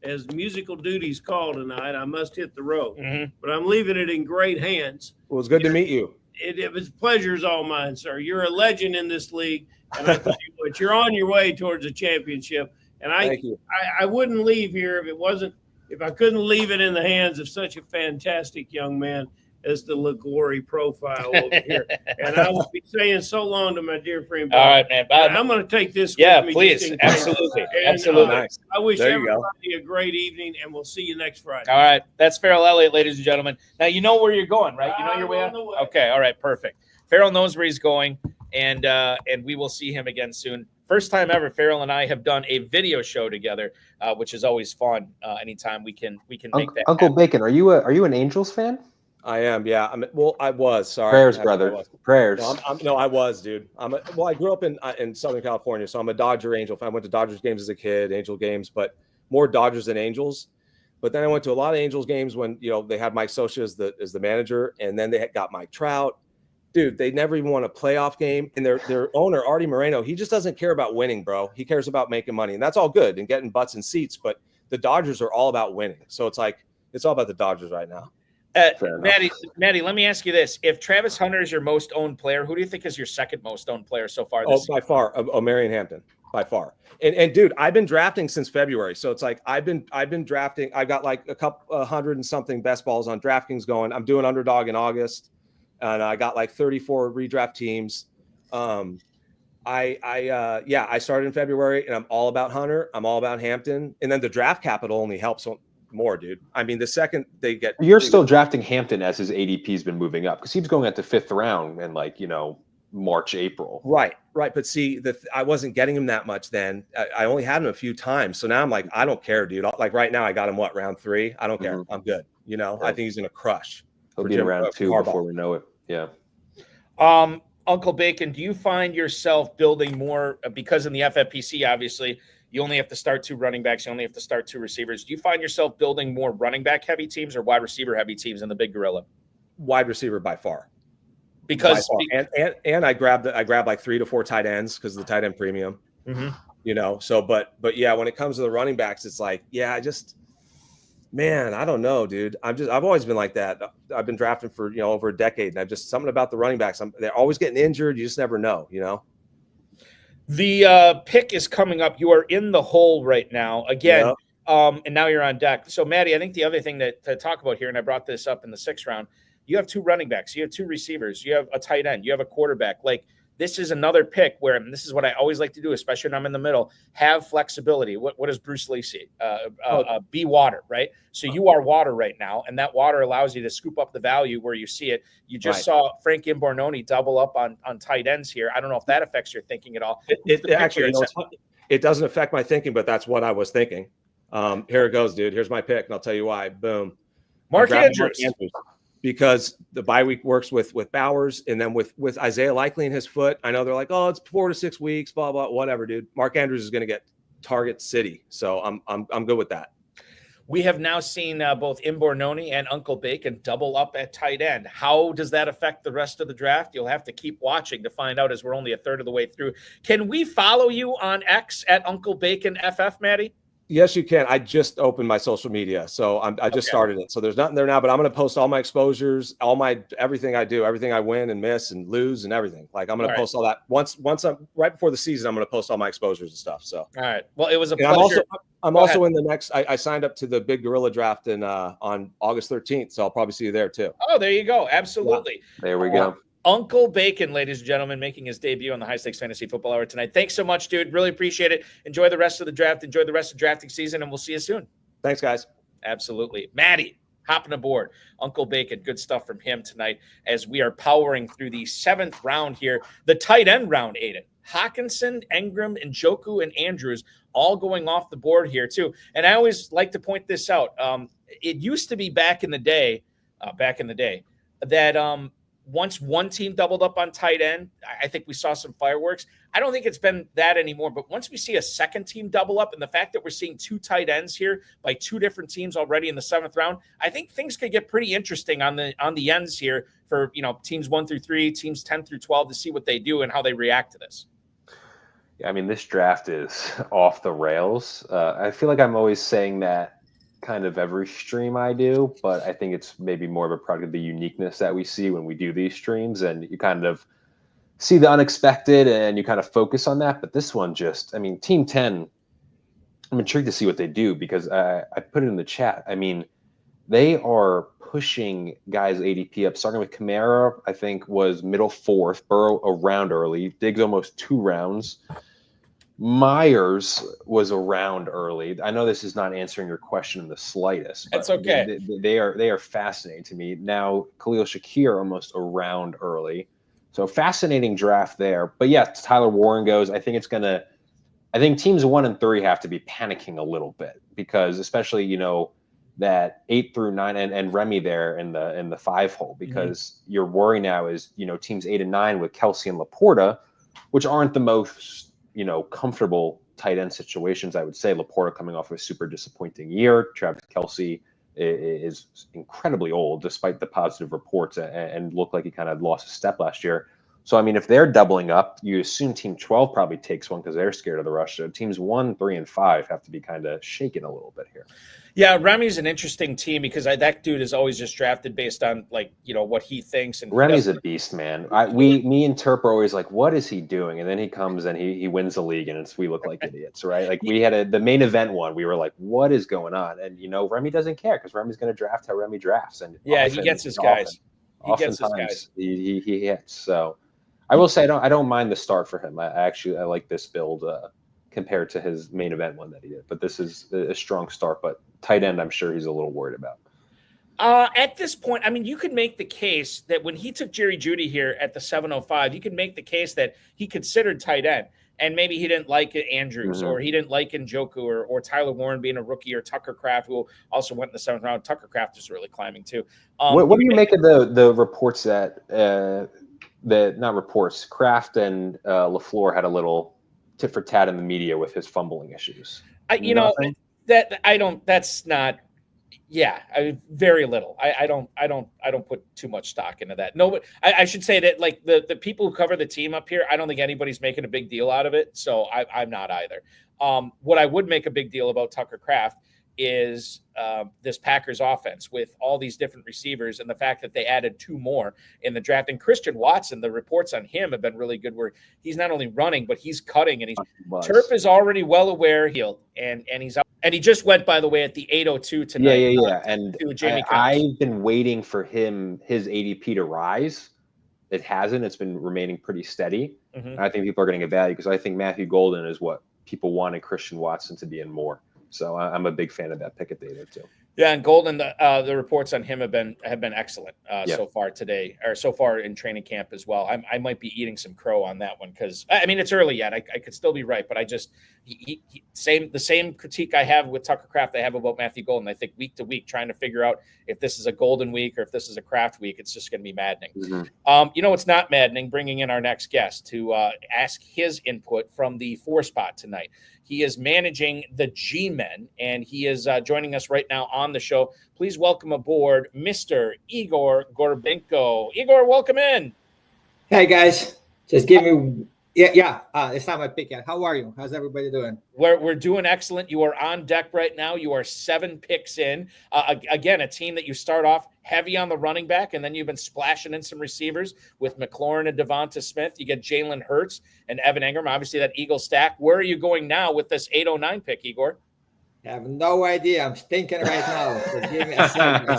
As musical duties call tonight, I must hit the road. But I'm leaving it in great hands. Well, it was good to meet you. It was pleasure's all mine, sir. You're a legend in this league. And I tell you what, you're on your way towards a championship. And I wouldn't leave here if I couldn't leave it in the hands of such a fantastic young man as the Liquorie profile over here. And I will be saying so long to my dear friend Bob. All right, man. I'm going to take this Yeah, with me. please. just in case. Absolutely. And, Absolutely. Nice. I wish There you go. everybody a great evening, and we'll see you next Friday. All right. That's Ferrell Elliott, ladies and gentlemen. Now, you know where you're going, right? You know your way I'm out? on the way. Okay. All right. Perfect. Ferrell knows where he's going, and we will see him again soon. First time ever, Ferrell and I have done a video show together, which is always fun. Anytime we can make that Uncle happen. Bacon, are you an Angels fan? I am, yeah. I was. Sorry, Prayers, I brother. was. Prayers. No, I was, dude. I grew up in Southern California, so I'm a Dodger Angel fan. I went to Dodgers games as a kid, Angel games, but more Dodgers than Angels. But then I went to a lot of Angels games when they had Mike Scioscia as the manager, and then they got Mike Trout. Dude, they never even won a playoff game. And their owner, Artie Moreno, he just doesn't care about winning, bro. He cares about making money. And that's all good and getting butts in seats. But the Dodgers are all about winning. So it's all about the Dodgers right now. Maddie, let me ask you this. If Travis Hunter is your most owned player, who do you think is your second most owned player so far this season? By far. Marion Hampton, by far. And dude, I've been drafting since February. So it's like I've been drafting. I got like a couple 100 and something best balls on DraftKings going. I'm doing underdog in August. And I got like 34 redraft teams. I started in February, and I'm all about Hunter. I'm all about Hampton, and then the draft capital only helps more, dude. I mean, the second they get, Still drafting Hampton as his ADP's been moving up because he was going at the 5th round in March, April. Right. But see, I wasn't getting him that much then. I only had him a few times, so now I'm like, I don't care, dude. Like right now, I got him round 3. I don't care. I'm good. I think he's gonna crush. He'll be in round 2 before we know it. Yeah. Uncle Bacon, do you find yourself building more because in the FFPC, obviously, you only have to start 2 running backs, you only have to start 2 receivers. Do you find yourself building more running back heavy teams or wide receiver heavy teams in the Big Gorilla? Wide receiver by far. Because and I grabbed like 3 to 4 tight ends because of the tight end premium. Mm-hmm. So but yeah, when it comes to the running backs, it's like, yeah, I don't know, dude. I've always been like that. I've been drafting for over a decade, and I've just something about the running backs. They're always getting injured. You just never know, The pick is coming up. You are in the hole right now again, and now you're on deck. So, Maddie, I think the other thing to talk about here, and I brought this up in the 6th round, you have 2 running backs, you have 2 receivers, you have a tight end, you have a quarterback. Like, this is another pick where, and this is what I always like to do, especially when I'm in the middle, have flexibility. What does Bruce Lee say? Be water, right? So you are water right now, and that water allows you to scoop up the value where you see it. You just saw Frank Imbornoni double up on tight ends here. I don't know if that affects your thinking at all. It actually, it doesn't affect my thinking, but that's what I was thinking. Here it goes, dude. Here's my pick, and I'll tell you why. Boom. Mark Andrews. Because the bye week works with Bowers, and then with Isaiah Likely in his foot. I know they're like, oh, it's 4 to 6 weeks, blah blah, whatever, dude. Mark Andrews is going to get target city, so I'm good with that. We have now seen both Imbornoni and Uncle Bacon double up at tight end. How does that affect the rest of the draft? You'll have to keep watching to find out, as we're only a third of the way through. Can we follow you on X at Uncle Bacon FF, Maddie? Yes, you can. I just opened my social media, so I just started it. So there's nothing there now, but I'm going to post all my exposures, everything I do, everything I win and miss and lose and everything. Like I'm going to post all that once I'm right before the season. I'm going to post all my exposures and stuff. So all right. Well, it was a pleasure. I'm also in the next. I signed up to the Big Gorilla Draft on August 13th, so I'll probably see you there too. Oh, there you go. Absolutely. Yeah. There we go. Uncle Bacon, ladies and gentlemen, making his debut on the High Stakes Fantasy Football Hour tonight. Thanks so much, dude. Really appreciate it. Enjoy the rest of the draft. Enjoy the rest of the drafting season, and we'll see you soon. Thanks, guys. Absolutely. Maddie, hopping aboard. Uncle Bacon, good stuff from him tonight as we are powering through the 7th round here. The tight end round, Aidan. Hawkinson, Engram, Njoku, and Andrews all going off the board here, too. And I always like to point this out. It used to be back in the day, that once one team doubled up on tight end, I think we saw some fireworks. I don't think it's been that anymore, but once we see a second team double up, and the fact that we're seeing 2 tight ends here by 2 different teams already in the 7th round, I think things could get pretty interesting on the ends here for teams 1 through 3, teams 10 through 12 to see what they do and how they react to this. Yeah, I mean, this draft is off the rails. I feel like I'm always saying that kind of every stream I do, but I think it's maybe more of a product of the uniqueness that we see when we do these streams, and you kind of see the unexpected and you kind of focus on that. But this one Team 10, I'm intrigued to see what they do because I put it in the chat. I mean, they are pushing guys' ADP up. Starting with Kamara, I think was middle 4th. Burrow a round early. Diggs almost 2 rounds. Myers was a round early. I know this is not answering your question in the slightest, but That's okay. They are fascinating to me. Now Khalil Shakir almost a round early. So fascinating draft there. But yeah, Tyler Warren goes. I think teams 1 and 3 have to be panicking a little bit because especially, that 8 through 9 and Remy there in the 5 hole, because your worry now is, teams 8 and 9 with Kelsey and Laporta, which aren't the most, comfortable tight end situations. I would say Laporta coming off of a super disappointing year. Travis Kelsey is incredibly old despite the positive reports and looked like he kind of lost a step last year. So, I mean, if they're doubling up, you assume team 12 probably takes one because they're scared of the rush. So teams 1, 3, and 5 have to be kind of shaken a little bit here. Yeah, Remy's an interesting team because that dude is always just drafted based on what he thinks. And Remy's a beast, man. Me and Terp are always like, what is he doing? And then he comes and he wins the league, and we look like idiots, right? Like we had the main event one. We were like, what is going on? And Remy doesn't care because Remy's going to draft how Remy drafts, and yeah, he gets his guys. He hits. So I will say I don't mind the start for him. I like this build compared to his main event one that he did. But this is a strong start. But tight end, I'm sure he's a little worried about. At this point, I mean, you could make the case that when he took Jerry Jeudy here at the 705, you could make the case that he considered tight end. And maybe he didn't like Andrews or he didn't like Njoku or Tyler Warren being a rookie or Tucker Kraft, who also went in the 7th round. Tucker Kraft is really climbing too. What do you make of the reports that Kraft and LaFleur had a little tit for tat in the media with his fumbling issues? Very little. I don't put too much stock into that. No, but I should say that like the people who cover the team up here, I don't think anybody's making a big deal out of it. So I'm not either. What I would make a big deal about Tucker Kraft is this Packers offense with all these different receivers and the fact that they added 2 more in the draft. And Christian Watson, the reports on him have been really good, where he's not only running, but he's cutting. And Turp is already well aware and he's out. And he just went, by the way, at the 802 tonight. Yeah. And I've been waiting for his ADP to rise. It hasn't. It's been remaining pretty steady. I think people are getting a value because I think Matthew Golden is what people wanted Christian Watson to be in more. So I'm a big fan of that pick at the 802. Yeah, and Golden, the reports on him have been excellent so far today, or so far in training camp as well. I might be eating some crow on that one because I mean it's early yet. I could still be right, but I just the same critique I have with Tucker Kraft I have about Matthew Golden. I think week to week trying to figure out if this is a Golden week or if this is a Kraft week, it's just going to be maddening. It's not maddening bringing in our next guest to ask his input from the 4 spot tonight. He is managing the G-Men, and he is joining us right now on the show. Please welcome aboard Mr. Igor Gorbenko. Igor, welcome in. Hey, guys. Just give me – it's not my pick yet. How are you? How's everybody doing? We're doing excellent. You are on deck right now. You are 7 picks in. Again, a team that you start off heavy on the running back, and then you've been splashing in some receivers with McLaurin and Devonta Smith. You get Jalen Hurts and Evan Engram. Obviously, that Eagle stack. Where are you going now with this 809 pick, Igor? I have no idea. I'm thinking right now. So give me a second.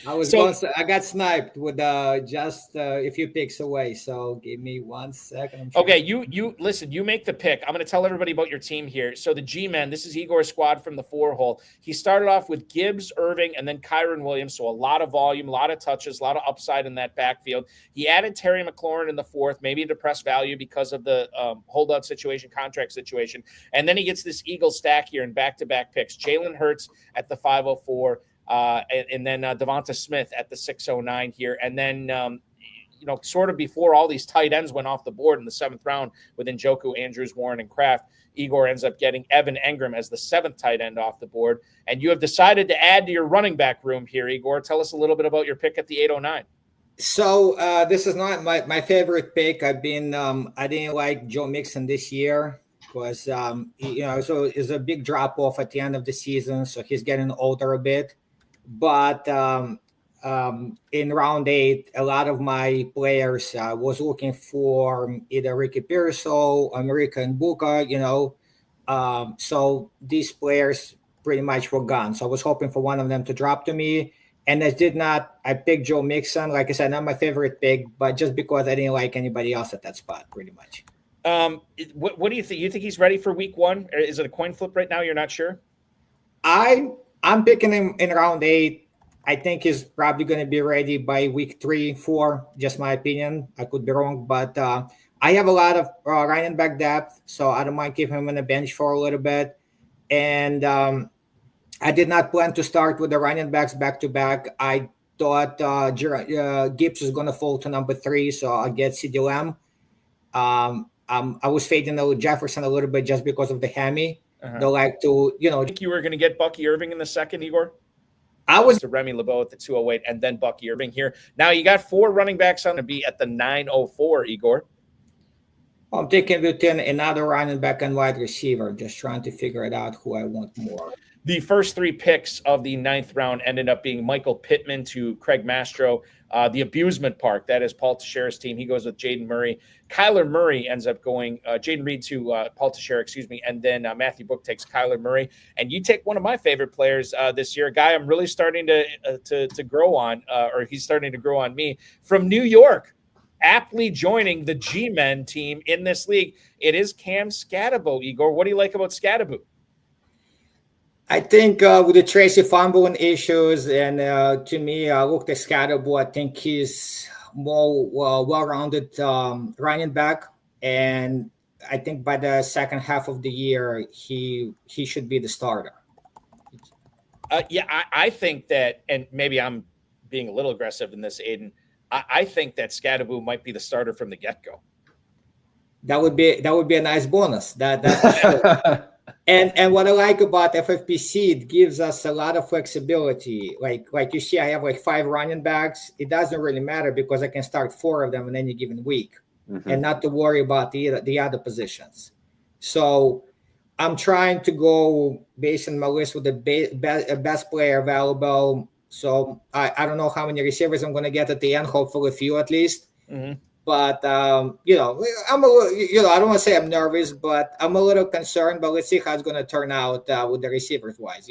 I got sniped with just a few picks away. So give me 1 second. Okay, you listen. You make the pick. I'm going to tell everybody about your team here. So the G-Men. This is Igor's squad from the 4 hole. He started off with Gibbs, Irving, and then Kyron Williams. So a lot of volume, a lot of touches, a lot of upside in that backfield. He added Terry McLaurin in the 4th, maybe a depressed value because of the holdout situation, contract situation. And then he gets this Eagle stack here in back-to-back picks. Jalen Hurts at the 504. And then Devonta Smith at the 609 here. And then, sort of before all these tight ends went off the board in the 7th round with Njoku, Andrews, Warren, and Kraft, Igor ends up getting Evan Engram as the 7th tight end off the board. And you have decided to add to your running back room here, Igor. Tell us a little bit about your pick at the 809. So this is not my favorite pick. I didn't like Joe Mixon this year because, so it's a big drop off at the end of the season. So he's getting older a bit. But in round 8, a lot of my players was looking for either Ricky Pearsall, America, and Buka, so these players pretty much were gone. So I was hoping for one of them to drop to me. And I picked Joe Mixon. Like I said, not my favorite pick, but just because I didn't like anybody else at that spot, pretty much. What do you think? You think he's ready for week 1? Or is it a coin flip right now? You're not sure? I'm picking him in round 8. I think he's probably going to be ready by week 3, 4. Just my opinion. I could be wrong, but I have a lot of running back depth, so I don't mind keeping him on the bench for a little bit. And I did not plan to start with the running backs back to back. I thought Gibbs was going to fall to number 3, so I'll get CeeDee Lamb. I was fading Jefferson a little bit just because of the hammy. They like to, I think you were going to get Bucky Irving in the second, Igor? I was to Remy LeBeau at the 208 and then Bucky Irving here. Now you got 4 running backs on to be at the 904, Igor. I'm taking between another running back and wide receiver, just trying to figure it out who I want more. The first 3 picks of the 9th round ended up being Michael Pittman to Craig Mastro. The Abusement Park, that is Paul Teixeira's team. He goes with Jaden Murray. Kyler Murray ends up going, Jaden Reed to Paul Teixeira, and then Matthew Book takes Kyler Murray. And you take one of my favorite players this year, a guy I'm really starting to grow on, or he's starting to grow on me, from New York, aptly joining the G-Men team in this league. It is Cam Skattebo, Igor. What do you like about Skattebo? I think with the Tracy fumbling issues, and to me, I looked at Skattebo. I think he's more well-rounded running back, and I think by the second half of the year, he should be the starter. I think that, and maybe I'm being a little aggressive in this, Aidan. I think that Skattebo might be the starter from the get-go. That would be a nice bonus. That's for sure. And what I like about FFPC, it gives us a lot of flexibility. Like you see, I have like 5 running backs. It doesn't really matter because I can start 4 of them in any given week, and not to worry about the other positions. So I'm trying to go based on my list with the best player available. So I don't know how many receivers I'm going to get at the end. Hopefully a few at least. But, I'm a little, I don't want to say I'm nervous, but I'm a little concerned, but let's see how it's going to turn out with the receivers wise,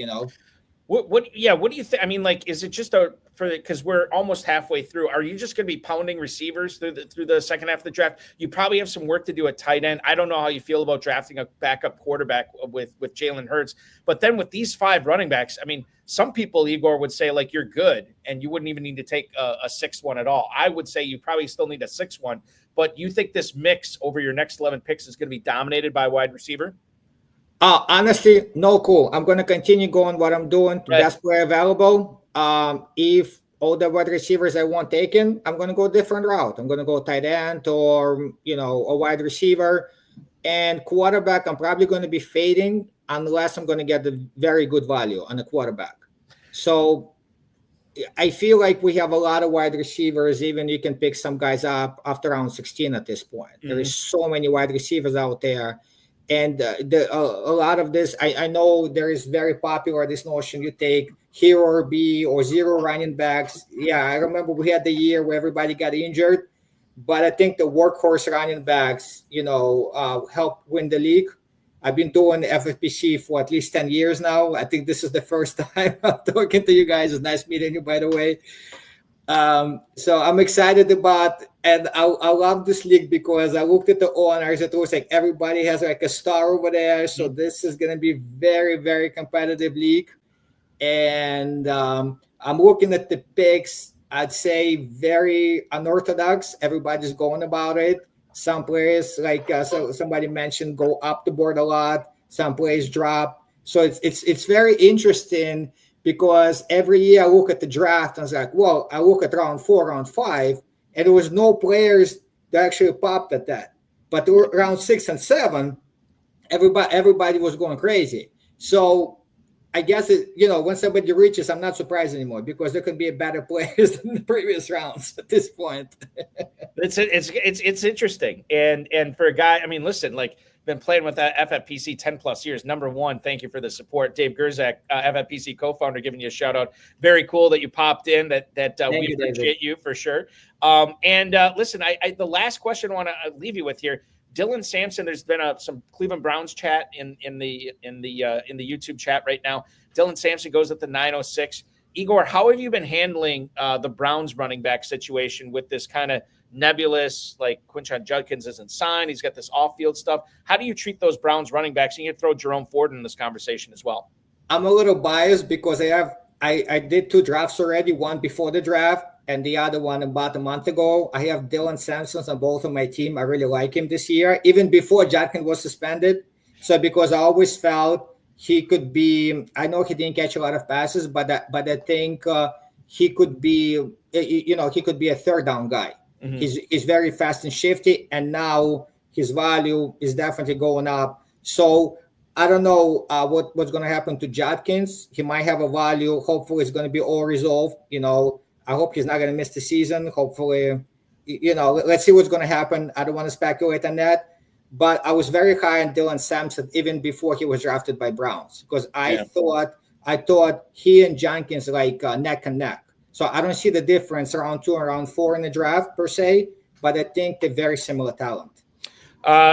What do you think? I mean, like, is it just because we're almost halfway through, are you just going to be pounding receivers through the second half of the draft? You probably have some work to do at tight end. I don't know how you feel about drafting a backup quarterback with Jalen Hurts, but then with these 5 running backs, I mean, some people, Igor, would say like you're good and you wouldn't even need to take a 6th one at all. I would say you probably still need a 6th one, but you think this mix over your next 11 picks is going to be dominated by wide receiver? Honestly, no clue. I'm going to continue going what I'm doing. Right. Best player available. If all the wide receivers I want taken, I'm going to go a different route. I'm going to go tight end or, a wide receiver. And quarterback, I'm probably going to be fading unless I'm going to get the very good value on a quarterback. So I feel like we have a lot of wide receivers. Even you can pick some guys up after round 16 at this point. There is so many wide receivers out there. And a lot of this, I know there is very popular, this notion you take hero or B or 0 running backs. Yeah, I remember we had the year where everybody got injured. But I think the workhorse running backs, help win the league. I've been doing FFPC for at least 10 years now. I think this is the first time I'm talking to you guys. It's nice meeting you, by the way. So I'm excited about, and I love this league because I looked at the owners. It was like everybody has like a star over there. So this is going to be very, very competitive league. And I'm looking at the picks. I'd say very unorthodox. Everybody's going about it. Some players, like somebody mentioned, go up the board a lot. Some players drop. So it's very interesting because every year I look at the draft and I was like, well, I look at round 4, round 5, and there was no players that actually popped at that. But round 6 and 7, everybody was going crazy. So I guess when somebody reaches, I'm not surprised anymore because there could be better players than the previous rounds at this point. It's interesting, and for a guy, I mean, listen, like been playing with FFPC 10 plus years. Number one, thank you for the support, Dave Gerzak, FFPC co-founder, giving you a shout out. Very cool that you popped in. That we appreciate you for sure. Listen, I the last question I want to leave you with here. Dylan Sampson, there's been some Cleveland Browns chat in the YouTube chat right now. Dylan Sampson goes at the 906. Igor, how have you been handling the Browns running back situation with this kind of nebulous, like Quinshon Judkins isn't signed, he's got this off-field stuff? How do you treat those Browns running backs? And you throw Jerome Ford in this conversation as well. I'm a little biased because I did 2 drafts already, one before the draft and the other one about a month ago. I have Dylan Sampson on both of my team. I really like him this year, even before Judkins was suspended. So because I always felt he could be, I know he didn't catch a lot of passes, but I think he could be, he could be a third down guy. Mm-hmm. He's very fast and shifty, and now his value is definitely going up. So I don't know what's going to happen to Judkins. He might have a value. Hopefully it's going to be all resolved. I hope he's not going to miss the season. Hopefully, let's see what's going to happen. I don't want to speculate on that. But I was very high on Dylan Sampson even before he was drafted by Browns, because I thought he and Jenkins like neck and neck. So I don't see the difference around 2 and around 4 in the draft per se, but I think they're very similar talent.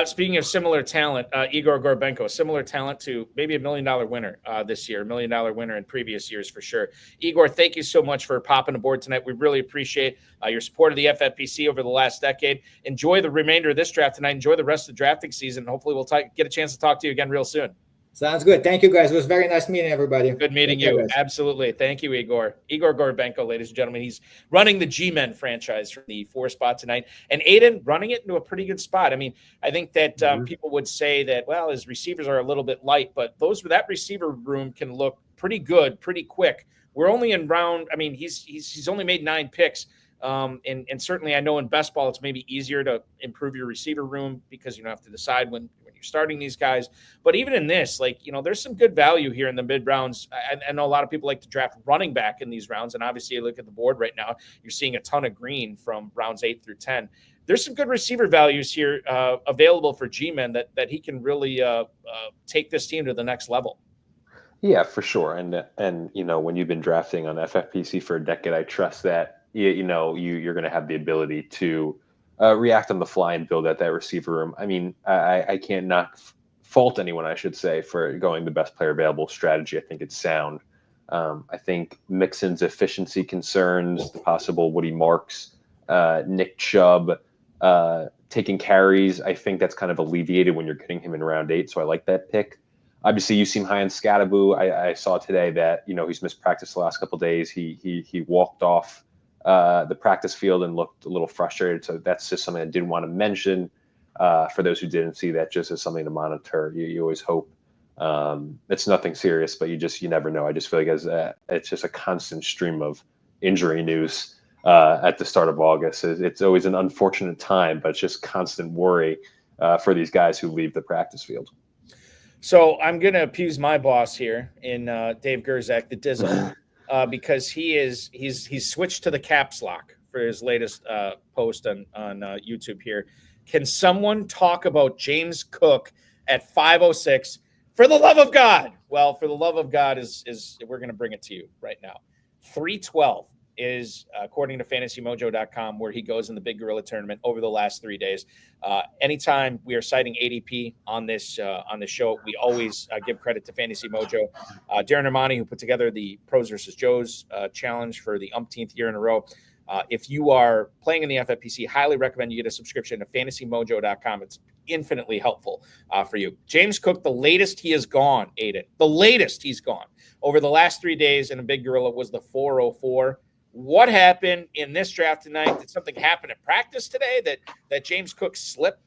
Speaking of similar talent, Igor Gorbenko, similar talent to maybe $1 million winner this year, $1 million winner in previous years for sure. Igor, thank you so much for popping aboard tonight. We really appreciate your support of the FFPC over the last decade. Enjoy the remainder of this draft tonight. Enjoy the rest of the drafting season. Hopefully we'll get a chance to talk to you again real soon. Sounds good. Thank you, guys. It was very nice meeting everybody. Good meeting you. Absolutely. Thank you, Igor. Igor Gorbenko, ladies and gentlemen. He's running the G-Men franchise from the 4 spot tonight. And Aidan running it into a pretty good spot. I mean, I think that people would say that, well, his receivers are a little bit light, but that receiver room can look pretty good, pretty quick. We're only in round. I mean, he's only made 9 picks. And certainly I know in best ball, it's maybe easier to improve your receiver room because you don't have to decide when you're starting these guys. But even in this, there's some good value here in the mid rounds. I know a lot of people like to draft running back in these rounds. And obviously you look at the board right now, you're seeing a ton of green from rounds 8 through 10. There's some good receiver values here available for G-Men that he can really take this team to the next level. Yeah, for sure. And when you've been drafting on FFPC for a decade, I trust that you're going to have the ability to react on the fly and build out that receiver room. I mean, I can't not fault anyone, I should say, for going the best player available strategy. I think it's sound. I think Mixon's efficiency concerns, the possible Woody Marks, Nick Chubb taking carries, I think that's kind of alleviated when you're getting him in round 8. So I like that pick. Obviously, you seem high on Scattaboo. I saw today that he's missed practice the last couple of days. He walked off the practice field and looked a little frustrated. So that's just something I didn't want to mention. For those who didn't see that, just as something to monitor. You always hope it's nothing serious, but you never know. I just feel like it's just a constant stream of injury news at the start of August. It's always an unfortunate time, but it's just constant worry for these guys who leave the practice field. So I'm going to appease my boss here in Dave Gerzak, the Dizzle. Because he's switched to the caps lock for his latest post on YouTube here. Can someone talk about James Cook at 506? For the love of God. Well, for the love of God is we're going to bring it to you right now. 312 is according to fantasymojo.com where he goes in the Big Gorilla Tournament over the last 3 days. Anytime we are citing ADP on this show, we always give credit to Fantasy Mojo. Darren Armani, who put together the Pros versus Joes challenge for the umpteenth year in a row. If you are playing in the FFPC, highly recommend you get a subscription to fantasymojo.com. It's infinitely helpful for you. James Cook, the latest he has gone, Aidan, the latest he's gone over the last 3 days in a Big Gorilla was the 404. What happened in this draft tonight? Did something happen in practice today that James Cook slipped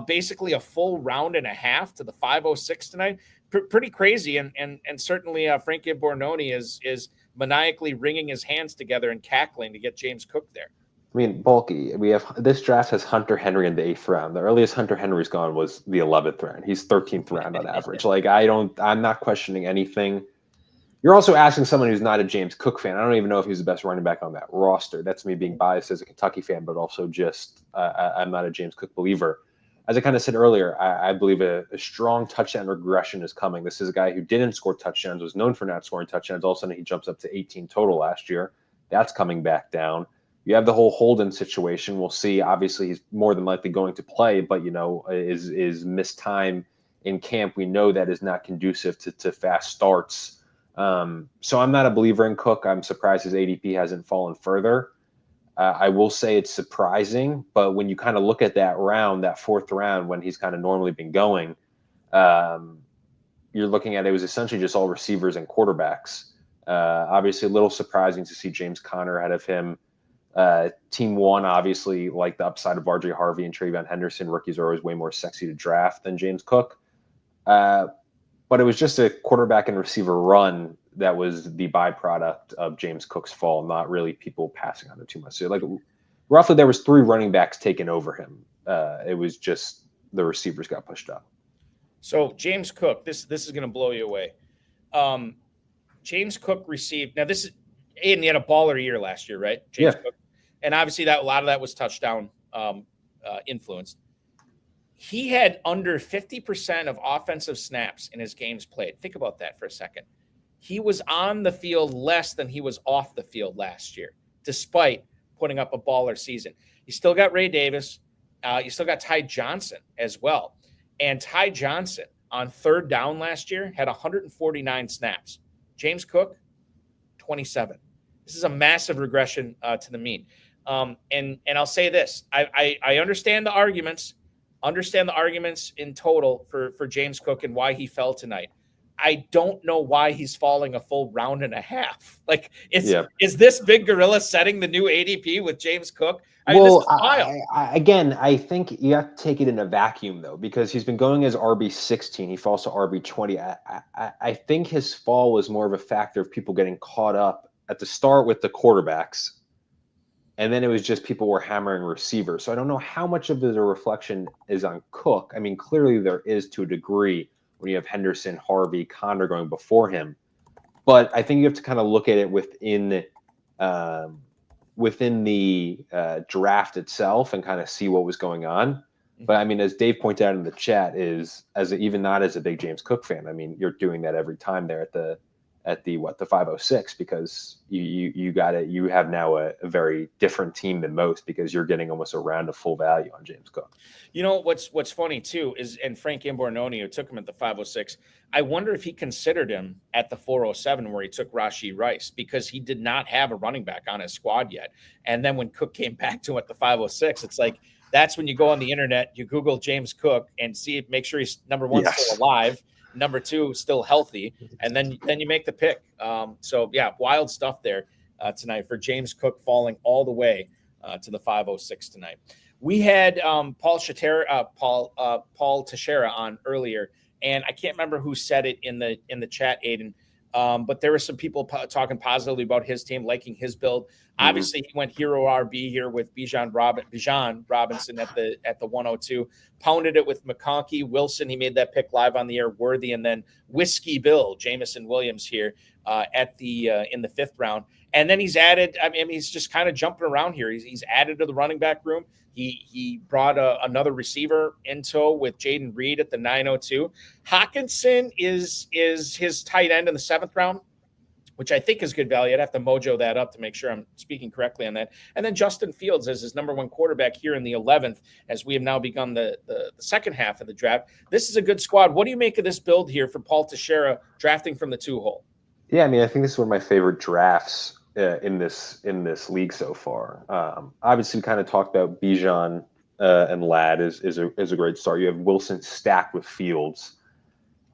basically a full round and a half to the 506 tonight? Pretty crazy. And certainly Frankie Bornoni is maniacally wringing his hands together and cackling to get James Cook there. I mean, bulky. This draft has Hunter Henry in the 8th round. The earliest Hunter Henry's gone was the 11th round. He's 13th round on average. I'm not questioning anything. You're also asking someone who's not a James Cook fan. I don't even know if he's the best running back on that roster. That's me being biased as a Kentucky fan, but also just I'm not a James Cook believer. As I kind of said earlier, I believe a strong touchdown regression is coming. This is a guy who didn't score touchdowns, was known for not scoring touchdowns. All of a sudden, he jumps up to 18 total last year. That's coming back down. You have the whole Holden situation. We'll see. Obviously, he's more than likely going to play, but, is missed time in camp. We know that is not conducive to fast starts. So I'm not a believer in Cook. I'm surprised his ADP hasn't fallen further. I will say it's surprising, but when you kind of look at that round, that fourth round, when he's kind of normally been going, you're looking at it was essentially just all receivers and quarterbacks. Obviously, a little surprising to see James Conner ahead of him. Team one, obviously, like the upside of RJ Harvey and Travion Henderson. Rookies are always way more sexy to draft than James Cook. But it was just a quarterback and receiver run that was the byproduct of James Cook's fall, not really people passing on him too much. So, like, roughly there was 3 running backs taken over him. It was just the receivers got pushed up. So James Cook, this is going to blow you away. James Cook received, now this is, Aidan, he had a baller year last year, right? James Cook. And obviously a lot of that was touchdown influenced. He had under 50% of offensive snaps in his games played. Think about that for a second. He was on the field less than he was off the field last year, despite putting up a baller season. You still got Ray Davis. You still got Ty Johnson as well. And Ty Johnson on third down last year had 149 snaps. James Cook, 27. This is a massive regression to the mean. And I'll say this. I understand the arguments. Understand the arguments in total for James Cook and why he fell tonight. I don't know why he's falling a full round and a half. Like, is this Big Gorilla setting the new ADP with James Cook? I mean, Well, this is wild. I think you have to take it in a vacuum, though, because he's been going as RB16. He falls to RB20. I think his fall was more of a factor of people getting caught up at the start with the quarterbacks. And then it was just people were hammering receivers. So I don't know how much of the reflection is on Cook. I mean, clearly there is to a degree when you have Henderson, Harvey, Conner going before him. But I think you have to kind of look at it within the draft itself and kind of see what was going on. But I mean, as Dave pointed out in the chat, even not as a big James Cook fan, I mean, you're doing that every time there at the 506, because you have now a very different team than most, because you're getting almost a round of full value on James Cook. You know what's funny too is, and Frank Imbornoni, who took him at the 506, I wonder if he considered him at the 407 where he took Rashee Rice, because he did not have a running back on his squad yet. And then when Cook came back to him at the 506, it's like, that's when you go on the internet, you Google James Cook and make sure he's number one, still alive, number two, still healthy, and then you make the pick. So yeah, wild stuff there tonight for James Cook falling all the way to the 506 tonight. We had Paul Teixeira on earlier, and I can't remember who said it in the chat, Aidan, but there were some people talking positively about his team, liking his build. Obviously, he went hero RB here with Bijan Robinson at the 102. Pounded it with McConkey, Wilson. He made that pick live on the air. Worthy, and then Whiskey Bill, Jamison Williams here in the 5th round. And then he's added. I mean, he's just kind of jumping around here. He's added to the running back room. He brought another receiver in tow with Jaden Reed at the 902. Hawkinson is his tight end in the 7th round, which I think is good value. I'd have to mojo that up to make sure I'm speaking correctly on that. And then Justin Fields as his number 1 quarterback here in the 11th, as we have now begun the second half of the draft. This is a good squad. What do you make of this build here for Paul Teixeira drafting from the 2-hole? Yeah, I mean, I think this is one of my favorite drafts in this league so far. Obviously, we kind of talked about Bijan and Ladd is a great start. You have Wilson stacked with Fields.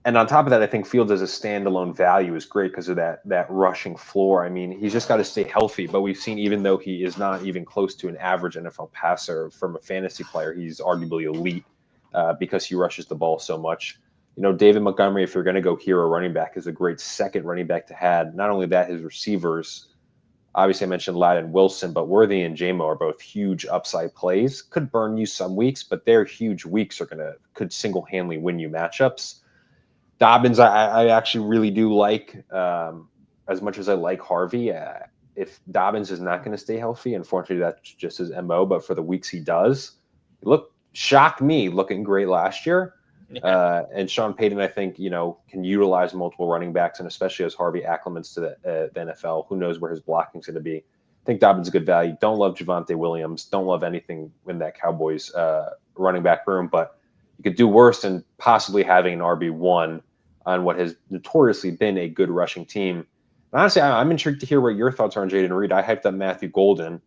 And on top of that, I think Fields as a standalone value is great because of that rushing floor. I mean, he's just got to stay healthy. But we've seen, even though he is not even close to an average NFL passer from a fantasy player, he's arguably elite because he rushes the ball so much. You know, David Montgomery, if you're going to go hero running back, is a great second running back to have. Not only that, his receivers, obviously I mentioned Ladd and Wilson, but Worthy and Jamo are both huge upside plays. Could burn you some weeks, but their huge weeks could single-handedly win you matchups. Dobbins, I actually really do like, as much as I like Harvey. If Dobbins is not going to stay healthy, unfortunately, that's just his MO. But for the weeks he does, shocked me looking great last year. Yeah. And Sean Payton, I think, can utilize multiple running backs, and especially as Harvey acclimates to the NFL, who knows where his blocking is going to be. I think Dobbins is a good value. Don't love Javonte Williams. Don't love anything in that Cowboys running back room, but you could do worse than possibly having an RB1 on what has notoriously been a good rushing team. And honestly, I'm intrigued to hear what your thoughts are on Jayden Reed. I hyped up Matthew Golden.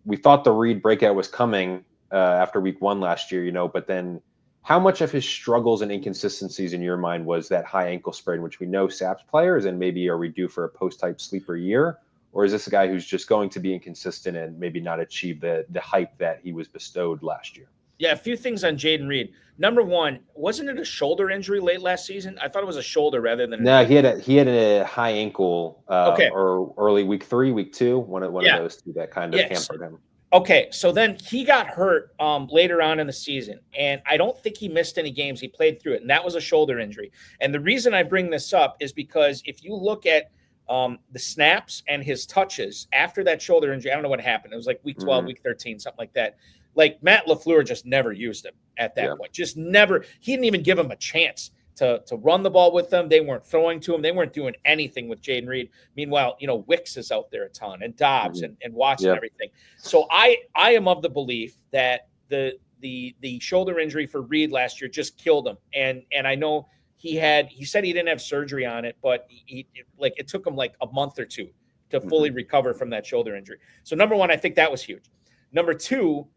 We thought the Reed breakout was coming after week 1 last year, but then how much of his struggles and inconsistencies in your mind was that high ankle sprain, which we know saps players, and maybe are we due for a post-type sleeper year? Or is this a guy who's just going to be inconsistent and maybe not achieve the hype that he was bestowed last year? Yeah, a few things on Jayden Reed. Number one, wasn't it a shoulder injury late last season? I thought it was a shoulder rather than no. He had a high ankle okay. or early week 3, week 2, one of those two that kind of hampered him. Okay, so then he got hurt later on in the season, and I don't think he missed any games. He played through it, and that was a shoulder injury. And the reason I bring this up is because if you look at the snaps and his touches after that shoulder injury, I don't know what happened. It was like week 12, week 13, something like that. Like Matt LaFleur just never used him at that point. Just never. He didn't even give him a chance to run the ball with them. They weren't throwing to him. They weren't doing anything with Jayden Reed. Meanwhile, Wicks is out there a ton, and Dobbs and Watson and everything. So I am of the belief that the shoulder injury for Reed last year just killed him. And I know he said he didn't have surgery on it, but it took him like a month or two to fully recover from that shoulder injury. So number one, I think that was huge. Number two,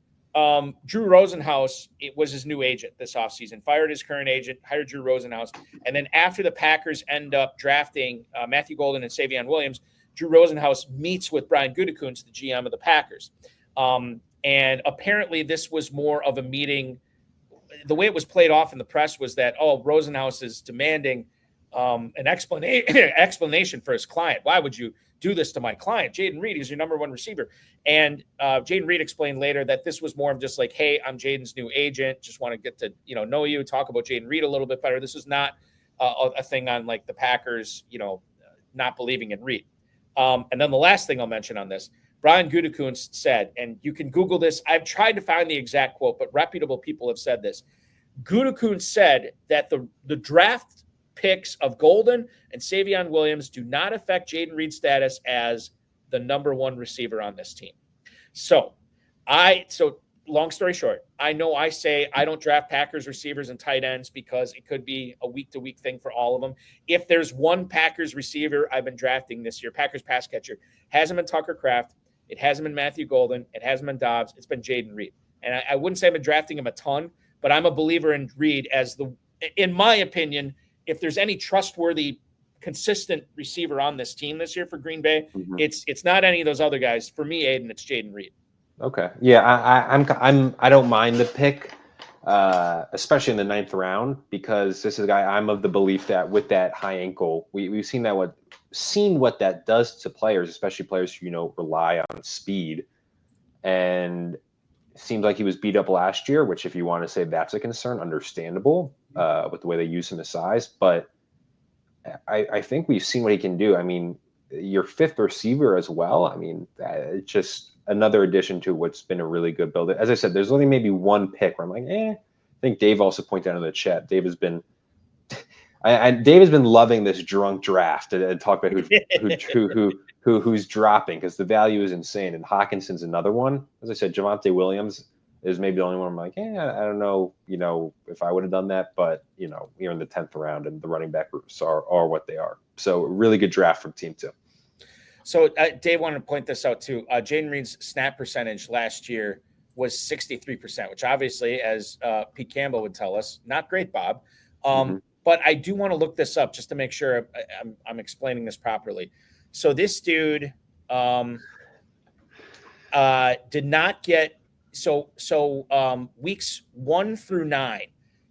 Drew Rosenhaus, it was his new agent this offseason, fired his current agent, hired Drew Rosenhaus. And then after the Packers end up drafting Matthew Golden and Savion Williams, Drew Rosenhaus meets with Brian Gutekunst, the GM of the Packers. And apparently this was more of a meeting. The way it was played off in the press was that, Rosenhaus is demanding an explanation for his client. Why would you do this to my client? Jayden Reed is your number one receiver. And Jayden Reed explained later that this was more of just like, hey, I'm Jayden's new agent. Just want to get to, know you, talk about Jayden Reed a little bit better. This is not a thing on like the Packers, not believing in Reed. And then the last thing I'll mention on this, Brian Gutekunst said, and you can Google this. I've tried to find the exact quote, but reputable people have said this. Gutekunst said that the draft picks of Golden and Savion Williams do not affect Jayden Reed's status as the number one receiver on this team. So long story short, I know I say I don't draft Packers receivers and tight ends because it could be a week-to-week thing for all of them. If there's one Packers receiver I've been drafting this year, Packers pass catcher, hasn't been Tucker Kraft, it hasn't been Matthew Golden, it hasn't been Dobbs, it's been Jayden Reed. And I wouldn't say I've been drafting him a ton, but I'm a believer in Reed as in my opinion, if there's any trustworthy, consistent receiver on this team this year for Green Bay, it's not any of those other guys. For me, Aidan, it's Jayden Reed. Okay. Yeah, I don't mind the pick, especially in the 9th round, because this is a guy I'm of the belief that with that high ankle, we've seen what that does to players, especially players who rely on speed. And it seems like he was beat up last year, which if you want to say that's a concern, understandable with the way they use him as size. But I think we've seen what he can do. I mean, your 5th receiver as well. I mean, it's just another addition to what's been a really good build. As I said, there's only maybe one pick where I'm like, I think Dave also pointed out in the chat. Dave has been loving this drunk draft and talk about who's dropping because the value is insane. And Hawkinson's another one. As I said, Javonte Williams is maybe the only one I'm like, I don't know, if I would have done that, but you're in the 10th round and the running back groups are what they are. So really good draft from team 2. So Dave wanted to point this out too. Jayden Reed's snap percentage last year was 63%, which obviously, as Pete Campbell would tell us, not great, Bob. But I do want to look this up just to make sure I'm explaining this properly. So this dude did not get weeks 1 through 9,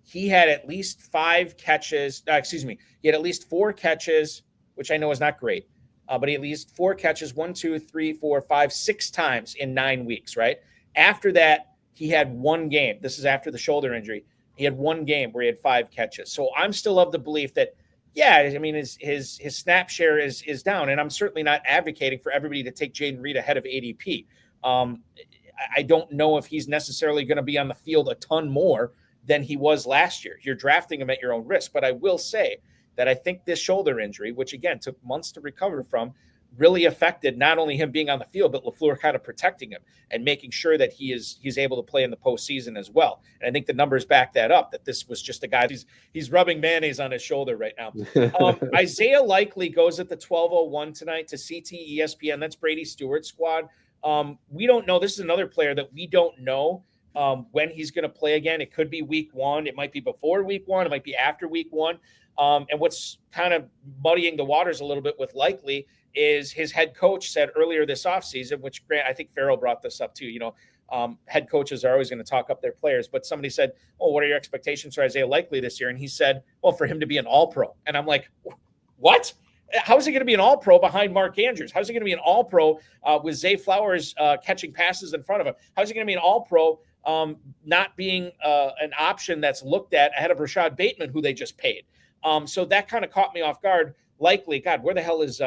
he had at least 5 catches. He had at least 4 catches, which I know is not great. But he had at least 4 catches, 1, 2, 3, 4, 5, 6 times in 9 weeks, right? After that, he had 1 game. This is after the shoulder injury. He had 1 game where he had 5 catches. So I'm still of the belief that, his snap share is down. And I'm certainly not advocating for everybody to take Jayden Reed ahead of ADP. I don't know if he's necessarily going to be on the field a ton more than he was last year. You're drafting him at your own risk. But I will say that I think this shoulder injury, which again took months to recover from, really affected not only him being on the field, but LaFleur kind of protecting him and making sure that he's able to play in the postseason as well. And I think the numbers back that up, that this was just a guy he's rubbing mayonnaise on his shoulder right now. Isaiah Likely goes at the 12:01 tonight to CT ESPN. That's Brady Stewart's squad. We don't know. This is another player that we don't know when he's going to play again. It could be week 1. It might be before week 1. It might be after week 1. And what's kind of muddying the waters a little bit with Likely is his head coach said earlier this offseason, which Grant, I think Ferrell brought this up too. Head coaches are always going to talk up their players, but somebody said, "Oh, what are your expectations for Isaiah Likely this year?" And he said, "Well, for him to be an All-Pro." And I'm like, "What? How is he going to be an All-Pro behind Mark Andrews? How is he going to be an All-Pro with Zay Flowers catching passes in front of him? How is he going to be an All-Pro not being an option that's looked at ahead of Rashad Bateman, who they just paid?" So that kind of caught me off guard. Likely, God, where the hell is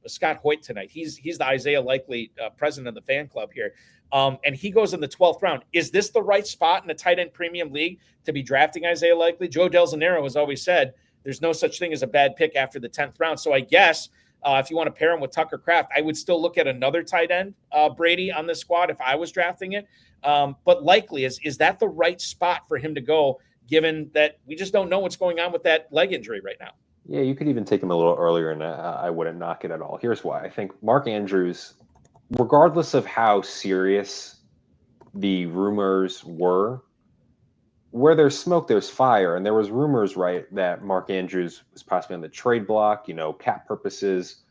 Scott Hoyt tonight? He's the Isaiah Likely president of the fan club here. And he goes in the 12th round. Is this the right spot in a tight end premium league to be drafting Isaiah Likely? Joe Del Zanero has always said there's no such thing as a bad pick after the 10th round. So I guess if you want to pair him with Tucker Kraft, I would still look at another tight end, Brady, on this squad if I was drafting it. But Likely, is that the right spot for him to go, given that we just don't know what's going on with that leg injury right now? Yeah, you could even take him a little earlier, and I wouldn't knock it at all. Here's why. I think Mark Andrews, regardless of how serious the rumors were, where there's smoke, there's fire. And there was rumors, right, that Mark Andrews was possibly on the trade block, cap purposes.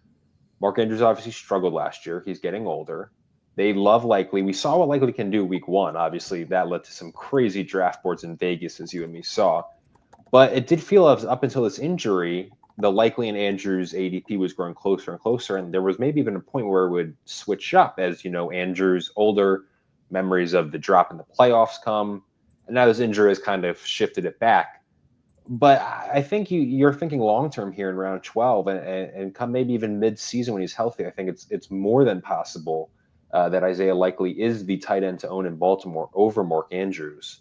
Mark Andrews obviously struggled last year. He's getting older. They love Likely. We saw what Likely can do week 1. Obviously, that led to some crazy draft boards in Vegas, as you and me saw. But it did feel as up until this injury, the Likely and Andrews ADP was growing closer and closer. And there was maybe even a point where it would switch up as, Andrews older, memories of the drop in the playoffs come. And now this injury has kind of shifted it back. But I think you're thinking long-term here in round 12 and come maybe even mid-season when he's healthy. I think it's more than possible that Isaiah Likely is the tight end to own in Baltimore over Mark Andrews.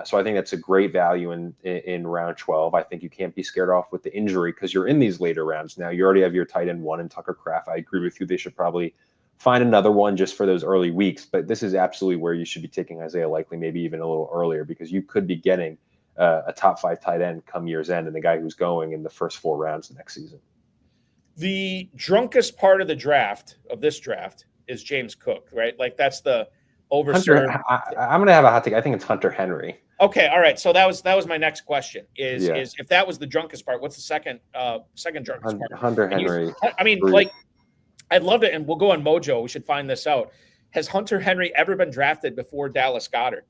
So I think that's a great value in round 12. I think you can't be scared off with the injury because you're in these later rounds. Now you already have your tight end 1 in Tucker Kraft. I agree with you. They should probably find another one just for those early weeks. But this is absolutely where you should be taking Isaiah Likely, maybe even a little earlier, because you could be getting a top 5 tight end come year's end and the guy who's going in the first 4 rounds next season. The drunkest part of the draft, of this draft, is James Cook, right? Like that's the overserved. I'm going to have a hot take. I think it's Hunter Henry. Okay, all right. So that was my next question. Is if that was the drunkest part, what's the second drunkest part? Hunter Henry. I'd love it, and we'll go on Mojo. We should find this out. Has Hunter Henry ever been drafted before Dallas Goedert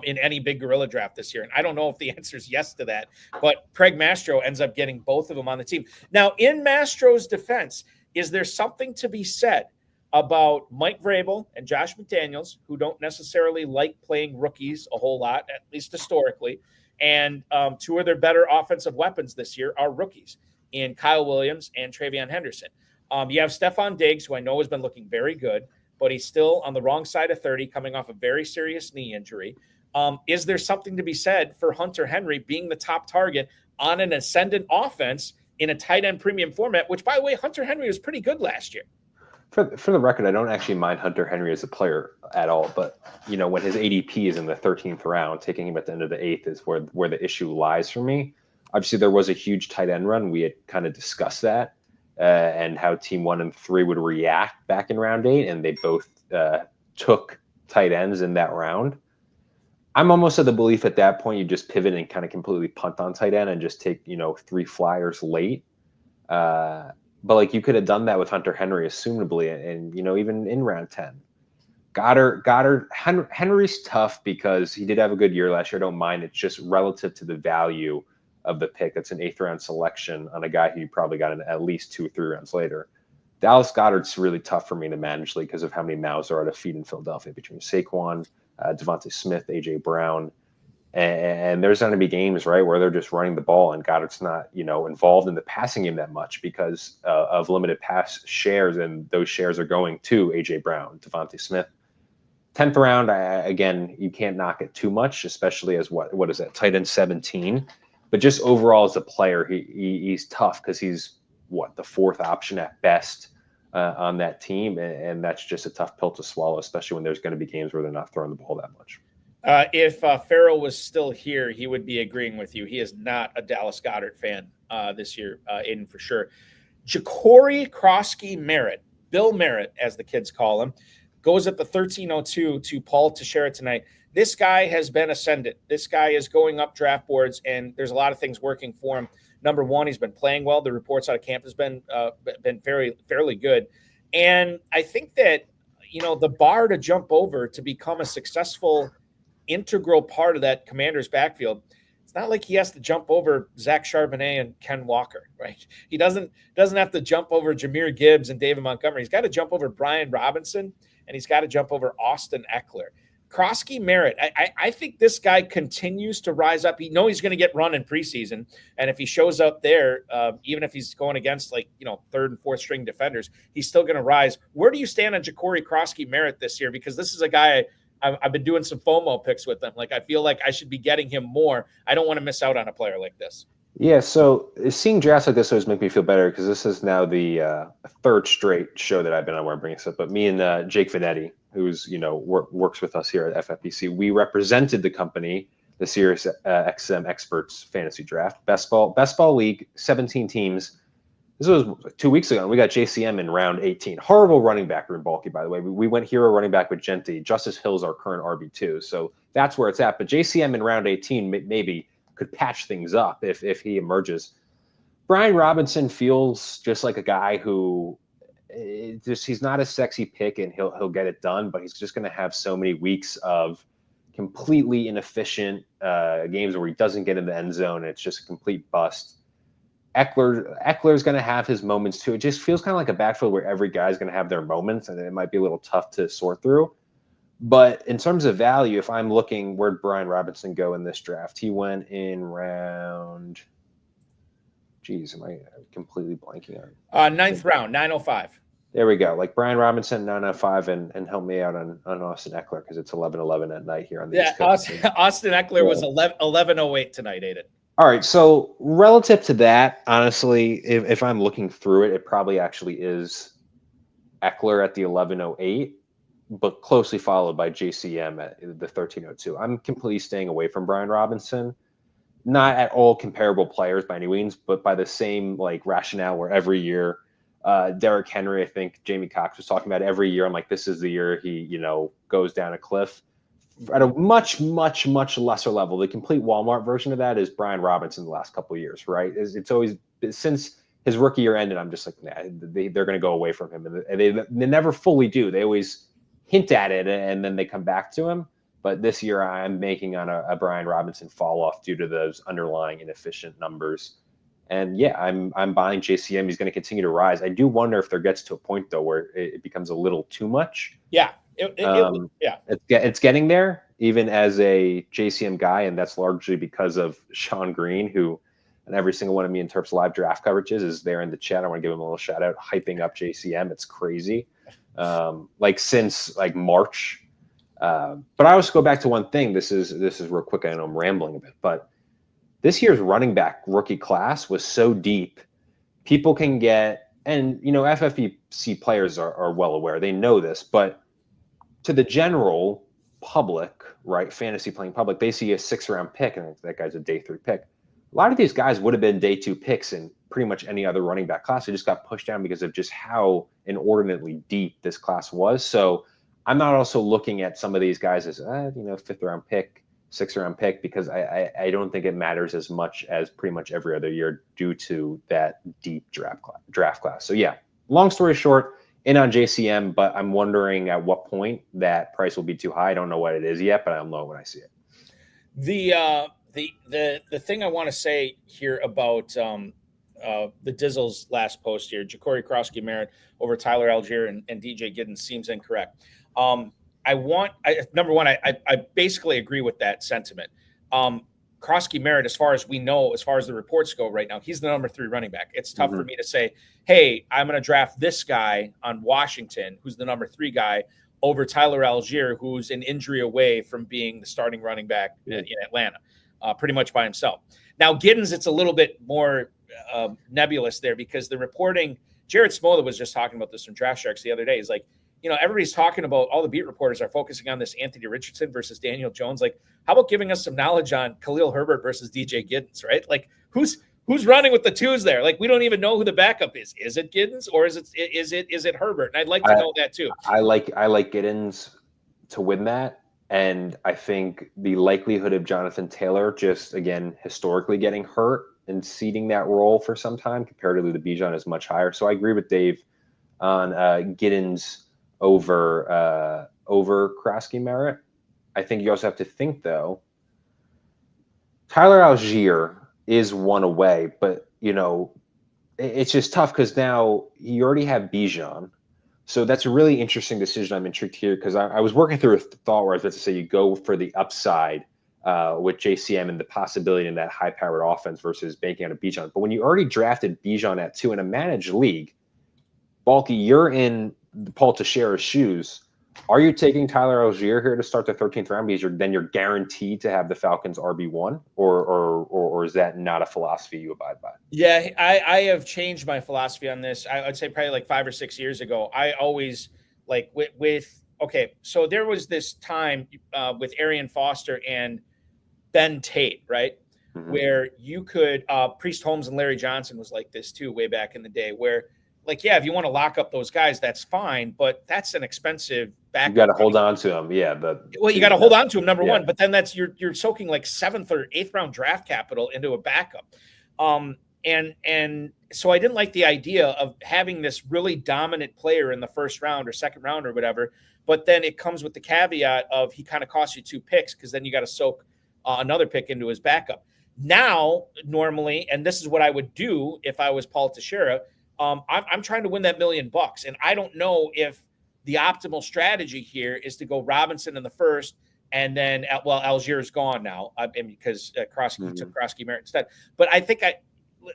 in any Big Gorilla draft this year? And I don't know if the answer is yes to that, but Craig Mastro ends up getting both of them on the team. Now, in Mastro's defense, is there something to be said about Mike Vrabel and Josh McDaniels, who don't necessarily like playing rookies a whole lot, at least historically, and 2 of their better offensive weapons this year are rookies in Kyle Williams and Travion Henderson. You have Stephon Diggs, who I know has been looking very good, but he's still on the wrong side of 30, coming off a very serious knee injury. Is there something to be said for Hunter Henry being the top target on an ascendant offense in a tight end premium format, which, by the way, Hunter Henry was pretty good last year? For the record, I don't actually mind Hunter Henry as a player at all. But, when his ADP is in the 13th round, taking him at the end of the 8th is where the issue lies for me. Obviously, there was a huge tight end run. We had kind of discussed that. And how team 1 and 3 would react back in round 8, and they both took tight ends in that round. I'm almost of the belief at that point you just pivot and kind of completely punt on tight end and just take 3 flyers late. But like you could have done that with Hunter Henry, assumably, and even in round 10. Henry's tough because he did have a good year last year. I don't mind. It's just relative to the value of the pick. That's an 8th round selection on a guy who you probably got in at least 2 or 3 rounds later. Dallas Goedert's really tough for me to manage because of how many mouths are to feed in Philadelphia between Saquon, Devontae Smith, AJ Brown, and there's going to be games, right, where they're just running the ball and Goedert's not, involved in the passing game that much because of limited pass shares, and those shares are going to AJ Brown, Devontae Smith. 10th round, again, you can't knock it too much, especially as what is that, tight end 17. But just overall as a player, he's tough because he's the fourth option at best on that team, and that's just a tough pill to swallow, especially when there's going to be games where they're not throwing the ball that much. If Ferrell was still here, he would be agreeing with you. He is not a Dallas Goedert fan this year, Aidan, for sure. Ja'Cory Krosky Merritt, Bill Merritt, as the kids call him, goes at the 1302 to Paul Teixeira tonight. This guy has been ascendant. This guy is going up draft boards, and there's a lot of things working for him. Number one, he's been playing well. The reports out of camp has been fairly good. And I think that, the bar to jump over to become a successful integral part of that Commander's backfield, it's not like he has to jump over Zach Charbonnet and Ken Walker, right? He doesn't have to jump over Jahmyr Gibbs and David Montgomery. He's got to jump over Brian Robinson, and he's got to jump over Austin Eckler. Krosky Merritt, I think this guy continues to rise up. He's going to get run in preseason, and if he shows up there, even if he's going against third and fourth string defenders, he's still going to rise. Where do you stand on Ja'Cory Krosky Merritt this year? Because this is a guy I've been doing some FOMO picks with him. Like, I feel like I should be getting him more. I don't want to miss out on a player like this. Yeah, so seeing drafts like this always make me feel better because this is now the third straight show that I've been on where I'm bringing this up. But me and Jake Vanetti, who's works with us here at FFPC, we represented the company, the Sirius XM Experts Fantasy Draft, Best Ball League, 17 teams. This was 2 weeks ago, and we got JCM in round 18. Horrible running back room, Balky, by the way. We went hero running back with Genti. Justice Hill's our current RB2, so that's where it's at. But JCM in round 18 maybe could patch things up if he emerges. Brian Robinson feels just like a guy who he's not a sexy pick, and he'll get it done, but he's just going to have so many weeks of completely inefficient games where he doesn't get in the end zone, and it's just a complete bust. Eckler's going to have his moments too. It just feels kind of like a backfield where every guy's going to have their moments, and it might be a little tough to sort through. But in terms of value, if I'm looking, where'd Brian Robinson go in this draft? He went in round. Geez, am I completely blanking on? Ninth round, 905. There we go. Like Brian Robinson, 905, and help me out on Austin Eckler because it's 11:11 at night here on the East Coast. Austin Eckler was 11:08 tonight, Aidan. All right, so relative to that, honestly, if I'm looking through it, it probably actually is Eckler at the 11:08, but closely followed by JCM at the 13:02. I'm completely staying away from Brian Robinson. Not at all comparable players by any means, but by the same rationale where every year, Derrick Henry, I think Jamie Cox was talking about every year. I'm like, this is the year he, goes down a cliff. At a much, much, much lesser level, the complete Walmart version of that is Brian Robinson the last couple of years, right? It's always since his rookie year ended. I'm just like, nah, they're going to go away from him, and they never fully do. They always hint at it, and then they come back to him. But this year, I'm making on a Brian Robinson fall off due to those underlying inefficient numbers. And yeah, I'm buying JCM. He's going to continue to rise. I do wonder if there gets to a point though where it becomes a little too much. Yeah. It's getting there, even as a JCM guy, and that's largely because of Sean Green, who, and every single one of me in Terps live draft coverages is there in the chat. I want to give him a little shout out, hyping up JCM. It's crazy, since March. But I also go back to one thing. This is real quick. I know I'm rambling a bit, but this year's running back rookie class was so deep. People can get, and FFPC players are well aware. They know this, but to the general public, right, fantasy playing public, they see a 6th-round pick, and that guy's a day 3 pick. A lot of these guys would have been day 2 picks in pretty much any other running back class. They just got pushed down because of just how inordinately deep this class was. So I'm not also looking at some of these guys as 5th-round pick, 6th-round pick, because I don't think it matters as much as pretty much every other year due to that deep draft class. So yeah, long story short, in on JCM, but I'm wondering at what point that price will be too high. I don't know what it is yet, but I'll know when I see it. The thing I want to say here about the Dizzle's last post here, Ja'Cory Krosky Merritt over Tyler Algier and DJ Giddens seems incorrect. Number one, I basically agree with that sentiment. Krosky Merritt, as far as we know, as far as the reports go right now, he's the number 3 running back. It's tough for me to say, hey, I'm going to draft this guy on Washington, who's the number 3 guy, over Tyler Algier, who's an injury away from being the starting running back in Atlanta. pretty much by himself. Now, Giddens, it's a little bit more nebulous there because the reporting, Jared Smola was just talking about this from Draft Sharks the other day. He's like, everybody's talking about, all the beat reporters are focusing on this Anthony Richardson versus Daniel Jones. Like, how about giving us some knowledge on Khalil Herbert versus DJ Giddens, right? Like, who's running with the twos there? Like, we don't even know who the backup is. Is it Giddens or is it Herbert? And I'd like to know that too. I like Giddens to win that. And I think the likelihood of Jonathan Taylor just, again, historically getting hurt and ceding that role for some time comparatively to Bijan is much higher. So I agree with Dave on Giddens over Krosky Merritt. I think you also have to think, though, Tyler Algier is one away, but, it's just tough because now you already have Bijan. So that's a really interesting decision. I'm intrigued here because I was working through a thought where I was about to say you go for the upside with JCM and the possibility in that high-powered offense versus banking on a Bijan. But when you already drafted Bijan at 2 in a managed league, Balky, you're in Paul Teixeira's shoes. Are you taking Tyler Algier here to start the 13th round because then you're guaranteed to have the Falcons RB1, or is that not a philosophy you abide by? Yeah, I have changed my philosophy on this. I'd say probably like 5 or 6 years ago. I always like okay, so there was this time with Arian Foster and Ben Tate, right? Mm-hmm. Where you could Priest Holmes and Larry Johnson was like this too way back in the day where like, yeah, if you want to lock up those guys, that's fine, but that's an expensive backup. You got to hold on to them. Yeah. You got to hold on to them, number one, but then that's you're soaking like 7th or 8th round draft capital into a backup. And so I didn't like the idea of having this really dominant player in the first round or second round or whatever, but then it comes with the caveat of he kind of costs you 2 picks because then you got to soak another pick into his backup. Now, normally, and this is what I would do if I was Paul Teixeira, I'm trying to win that $1 million, and I don't know if the optimal strategy here is to go Robinson in the first, and then Algier is gone now, because Krosky took Krosky Merritt instead. But I think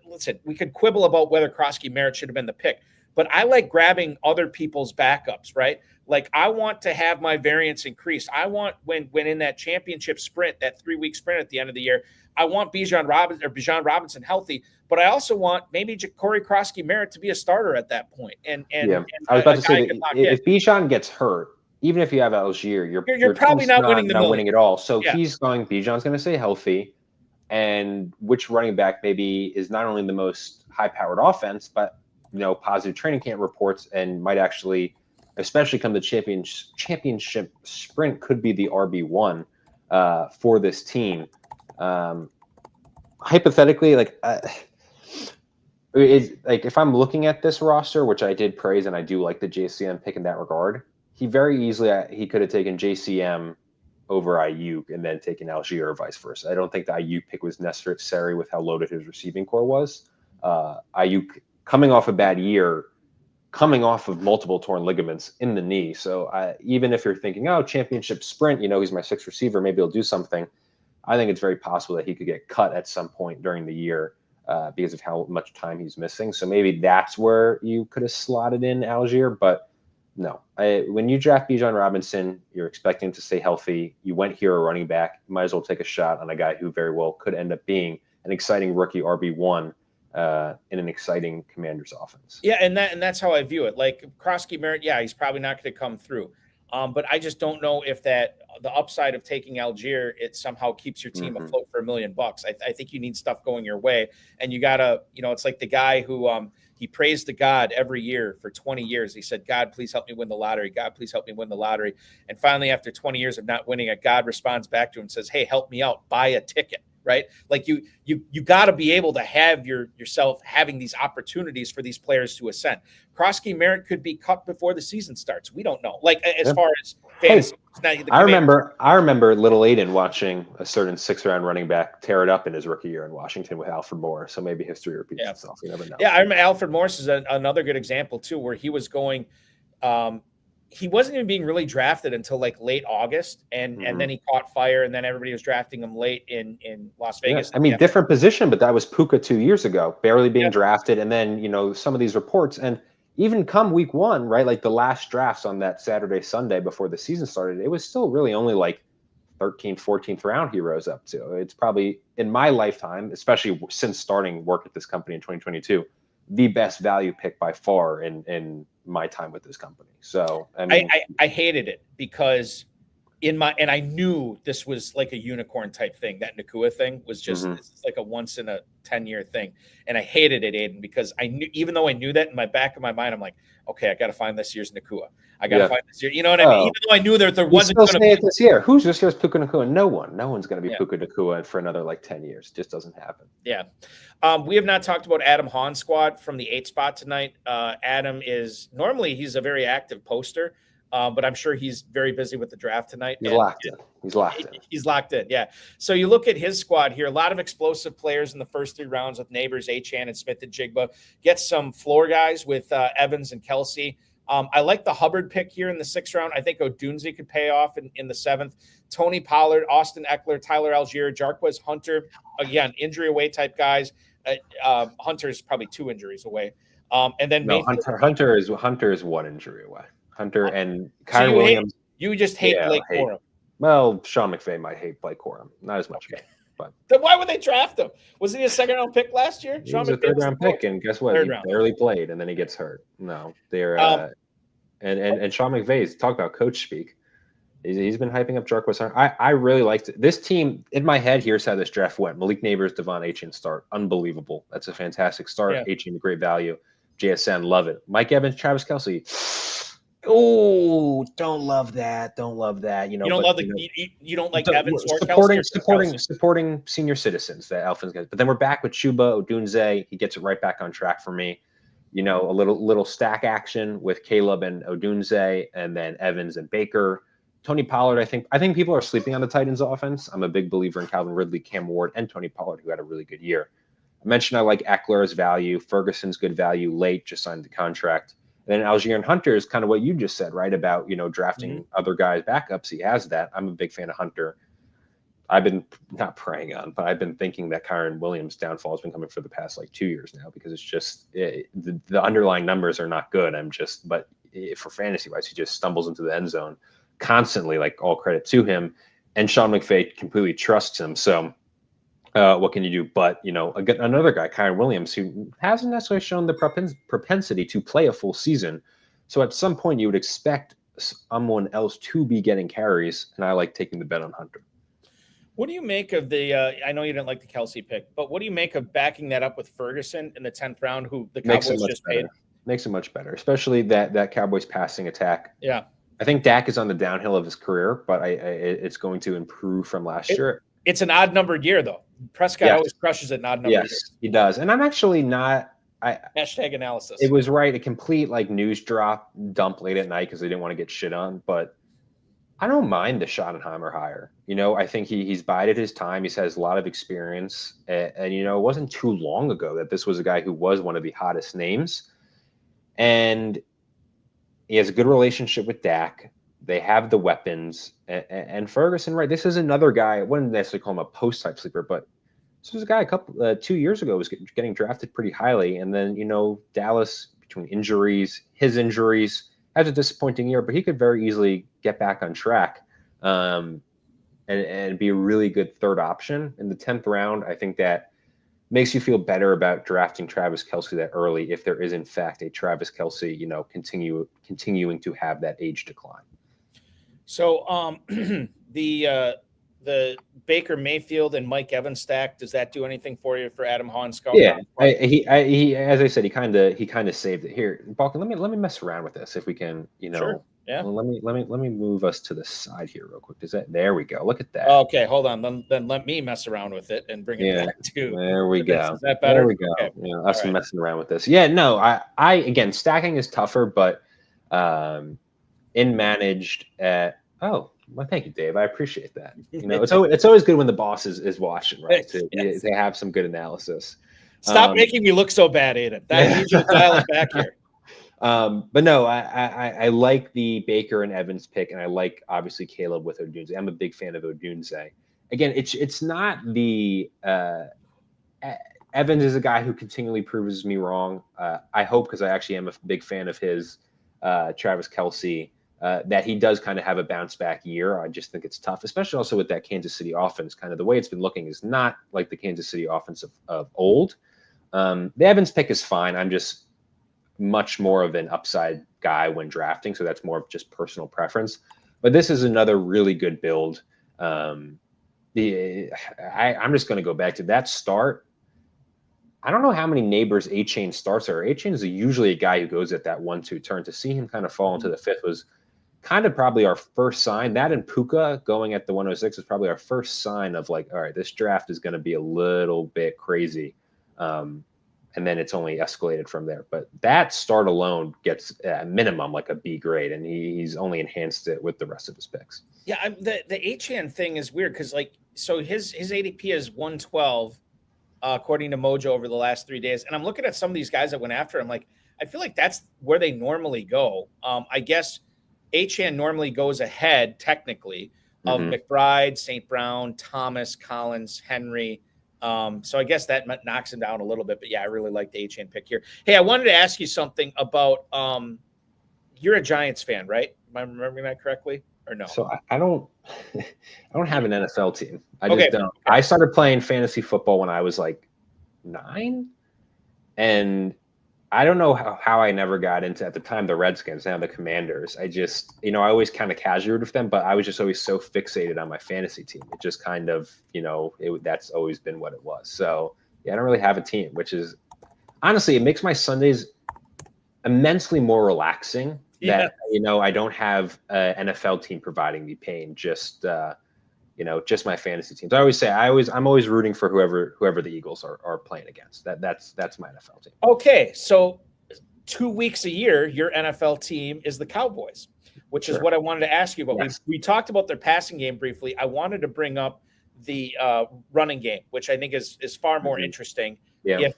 listen, we could quibble about whether Krosky Merritt should have been the pick, but I like grabbing other people's backups, right? Like I want to have my variance increase. I want when in that championship sprint, that 3-week sprint at the end of the year, I want Bijan Robinson healthy, but I also want maybe Corey Krosky Merritt to be a starter at that point. And I was about to say that if Bijan gets hurt, even if you have Algier, you're probably not winning at all. So Bijan's going to stay healthy, and which running back maybe is not only the most high-powered offense, but positive training camp reports and might actually, especially come the championship sprint, could be the RB1 for this team. Hypothetically, if I'm looking at this roster, which I did praise, and I do like the JCM pick in that regard, he very easily he could have taken JCM over Ayuk and then taken Algier or vice versa. I don't think the Ayuk pick was necessary with how loaded his receiving core was. Ayuk coming off a bad year, coming off of multiple torn ligaments in the knee. So even if you're thinking, championship sprint, he's my 6th receiver, maybe he'll do something. I think it's very possible that he could get cut at some point during the year because of how much time he's missing. So maybe that's where you could have slotted in Algier. But no, when you draft Bijan Robinson, you're expecting to stay healthy. You went here a running back. You might as well take a shot on a guy who very well could end up being an exciting rookie RB1 in an exciting Commanders offense. Yeah, and that's how I view it. Like Krosky Merritt, he's probably not going to come through. But I just don't know if the upside of taking Algier, it somehow keeps your team afloat for $1 million. I think you need stuff going your way, and you gotta, it's like the guy who he prays to God every year for 20 years. He said, "God, please help me win the lottery. God, please help me win the lottery." And finally, after 20 years of not winning it, God responds back to him and says, "Hey, help me out. Buy a ticket." Right? Like you got to be able to have yourself having these opportunities for these players to ascend. Krosky Merritt could be cut before the season starts. We don't know. Like as far as fantasy, I remember little Aidan watching a certain 6th round running back tear it up in his rookie year in Washington with Alfred Morris. So maybe history repeats itself. You never know. Yeah, I remember Alfred Morris is another good example too, where he was going. He wasn't even being really drafted until like late August, and then he caught fire, and then everybody was drafting him late in Las Vegas. Yeah. I mean, different position, but that was Puka 2 years ago, barely being drafted, and then some of these reports, and even come week 1, right? Like the last drafts on that Saturday, Sunday before the season started, it was still really only like 13th, 14th round he rose up to. It's probably, in my lifetime, especially since starting work at this company in 2022, the best value pick by far in my time with this company. So I mean, I hated it because and I knew this was like a unicorn type thing. That Nakua thing was just this is like a once in a 10-year thing. And I hated it, Aidan, because I knew, even though I knew that in my back of my mind, I'm like, okay, I got to find this year's Nakua. I got to find this year. You know what I mean? Even though I knew that there wasn't going to be it this year. Who's this year's Puka Nakua? No one. No one's going to be Puka Nakua for another like 10 years. It just doesn't happen. Yeah. We have not talked about Adam Hahn's squad from the 8 spot tonight. Adam is normally he's a very active poster. But I'm sure he's very busy with the draft tonight. He's locked in. He's locked in. He's locked in. Yeah. So you look at his squad here, a lot of explosive players in the first 3 rounds with Neighbors, Achane, and Smith and Jigba. Get some floor guys with Evans and Kelsey. I like the Hubbard pick here in the 6th round. I think Odunze could pay off in the 7th. Tony Pollard, Austin Eckler, Tyler Algier, Jarquez Hunter. Again, injury away type guys. Hunter's probably 2 injuries away. And then Hunter is 1 injury away. Hunter and Kyron Williams. You just hate Blake Corum. Well, Sean McVay might hate Blake Corum. Not as much. Okay. But then why would they draft him? Wasn't he a 2nd-round pick last year? He was a 3rd-round pick, and guess what? He barely played, and then he gets hurt. No, they're and Sean McVay's talk about coach speak. He's been hyping up Jarquez Hunter. I really liked it. This team in my head. Here's how this draft went: Malik Neighbors, Devon Achane start, unbelievable. That's a fantastic start. Yeah. Achane, great value. JSN, love it. Mike Evans, Travis Kelsey. Oh, don't love that. Don't love that. You know, you don't love you don't like Evans or supporting senior citizens that Alphonse gets. But then we're back with Chuba Odunze. He gets it right back on track for me. You know, a little stack action with Caleb and Odunze, and then Evans and Baker. Tony Pollard, I think people are sleeping on the Titans offense. I'm a big believer in Calvin Ridley, Cam Ward, and Tony Pollard, who had a really good year. I mentioned I like Eckler's value. Ferguson's good value late, just signed the contract. And then Algier and Hunter is kind of what you just said, right? About, you know, drafting other guys backups. He has that. I'm a big fan of Hunter. I've been not praying on, but I've been thinking that Kyron Williams' downfall has been coming for the past like 2 years now, because it's just the underlying numbers are not good. But for fantasy wise, he just stumbles into the end zone constantly, like all credit to him. And Sean McVay completely trusts him. So what can you do? But, you know, another guy, Kyron Williams, who hasn't necessarily shown the propensity to play a full season. So at some point you would expect someone else to be getting carries. And I like taking the bet on Hunter. What do you make of the I know you didn't like the Kelsey pick, but what do you make of backing that up with Ferguson in the 10th round, who the Cowboys just paid? Makes it much better, especially that Cowboys passing attack. Yeah. I think Dak is on the downhill of his career, but it's going to improve from last year. It's an odd-numbered year, though. Prescott always crushes at odd-numbered years. Yes, he does. And I'm actually not hashtag analysis. It was right. A complete like news dump late at night because they didn't want to get shit on. But I don't mind the Schottenheimer hire. You know, I think he's bided his time. He has a lot of experience. And, you know, it wasn't too long ago that this was a guy who was one of the hottest names. And he has a good relationship with Dak. They have the weapons. And Ferguson, right, this is another guy. I wouldn't necessarily call him a post-type sleeper, but this was a guy 2 years ago was getting drafted pretty highly. And then, you know, Dallas, between injuries, his injuries, has a disappointing year, but he could very easily get back on track and be a really good third option in the 10th round. I think that makes you feel better about drafting Travis Kelce that early if there is, in fact, a Travis Kelce, you know, continuing to have that age decline. So the Baker Mayfield and Mike Evans stack, does that do anything for you for Adam Hahn's? Yeah, he as I said, he kind of saved it here. Balkman, let me mess around with this if we can, you know. Sure. Yeah. Let me move us to the side here real quick. There we go. Look at that. Okay, hold on. Then let me mess around with it and bring it back to. There we go. Is that better? There we go. Okay. Yeah, us messing around with this. Yeah, no, I again, stacking is tougher, but in managed at well, thank you, Dave. I appreciate that. You know, it's always good when the boss is watching, right? To have some good analysis. Stop making me look so bad, Aidan. That needs you to dial it back here. But no, I like the Baker and Evans pick, and I like obviously Caleb with Odunze. I'm a big fan of Odunze. Again, it's not the Evans is a guy who continually proves me wrong. I hope, because I actually am a big fan of his. Travis Kelce. that he does kind of have a bounce back year. I just think it's tough, especially also with that Kansas City offense. Kind of the way it's been looking is not like the Kansas City offense of old. The Evans pick is fine. I'm just much more of an upside guy when drafting, so that's more of just personal preference. But this is another really good build. I'm just going to go back to that start. I don't know how many neighbors A-Chain starts are. A-Chain is usually a guy who goes at that 1-2 turn. To see him kind of fall into the 5th was kind of probably our first sign. That and Puka going at the 106 is probably our first sign of like, all right, this draft is going to be a little bit crazy. And then it's only escalated from there. But that start alone gets at minimum like a B grade, and he's only enhanced it with the rest of his picks. Yeah, the H-Chan thing is weird because like, so his ADP is 112 according to Mojo over the last 3 days, and I'm looking at some of these guys that went after him. Like, I feel like that's where they normally go. I guess H-Chan normally goes ahead technically of McBride, St. Brown, Thomas, Collins, Henry. So I guess that knocks him down a little bit, but yeah, I really like the H-Chan pick here. Hey, I wanted to ask you something about, you're a Giants fan, right? Am I remembering that correctly or no? So I don't have an NFL team. I just don't. I started playing fantasy football when I was like 9, and I don't know how I never got into, at the time, the Redskins, now the Commanders. I just, I always kind of casualed with them, but I was just always so fixated on my fantasy team. It just kind of, that's always been what it was. So, yeah, I don't really have a team, which is, honestly, it makes my Sundays immensely more relaxing that, I don't have an NFL team providing me pain, just my fantasy teams. I always say I'm always rooting for whoever the Eagles are playing against. That's my NFL team. Okay, so 2 weeks a year, your NFL team is the Cowboys, which is what I wanted to ask you about. Yes. We talked about their passing game briefly. I wanted to bring up the running game, which I think is far more interesting, if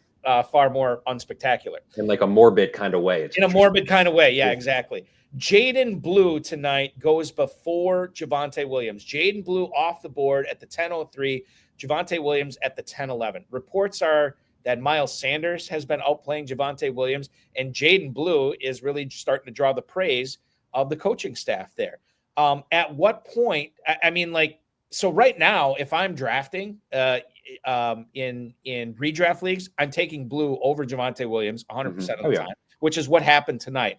far more unspectacular. In like a morbid kind of way. In a morbid kind of way, yeah, exactly. Jaden Blue tonight goes before Javonte Williams. Jaden Blue off the board at the 10:03, Javonte Williams at the 10:11. Reports are that Miles Sanders has been outplaying Javonte Williams, and Jaden Blue is really starting to draw the praise of the coaching staff there. At what point, so right now, if I'm drafting in redraft leagues, I'm taking Blue over Javonte Williams 100% of the time, which is what happened tonight.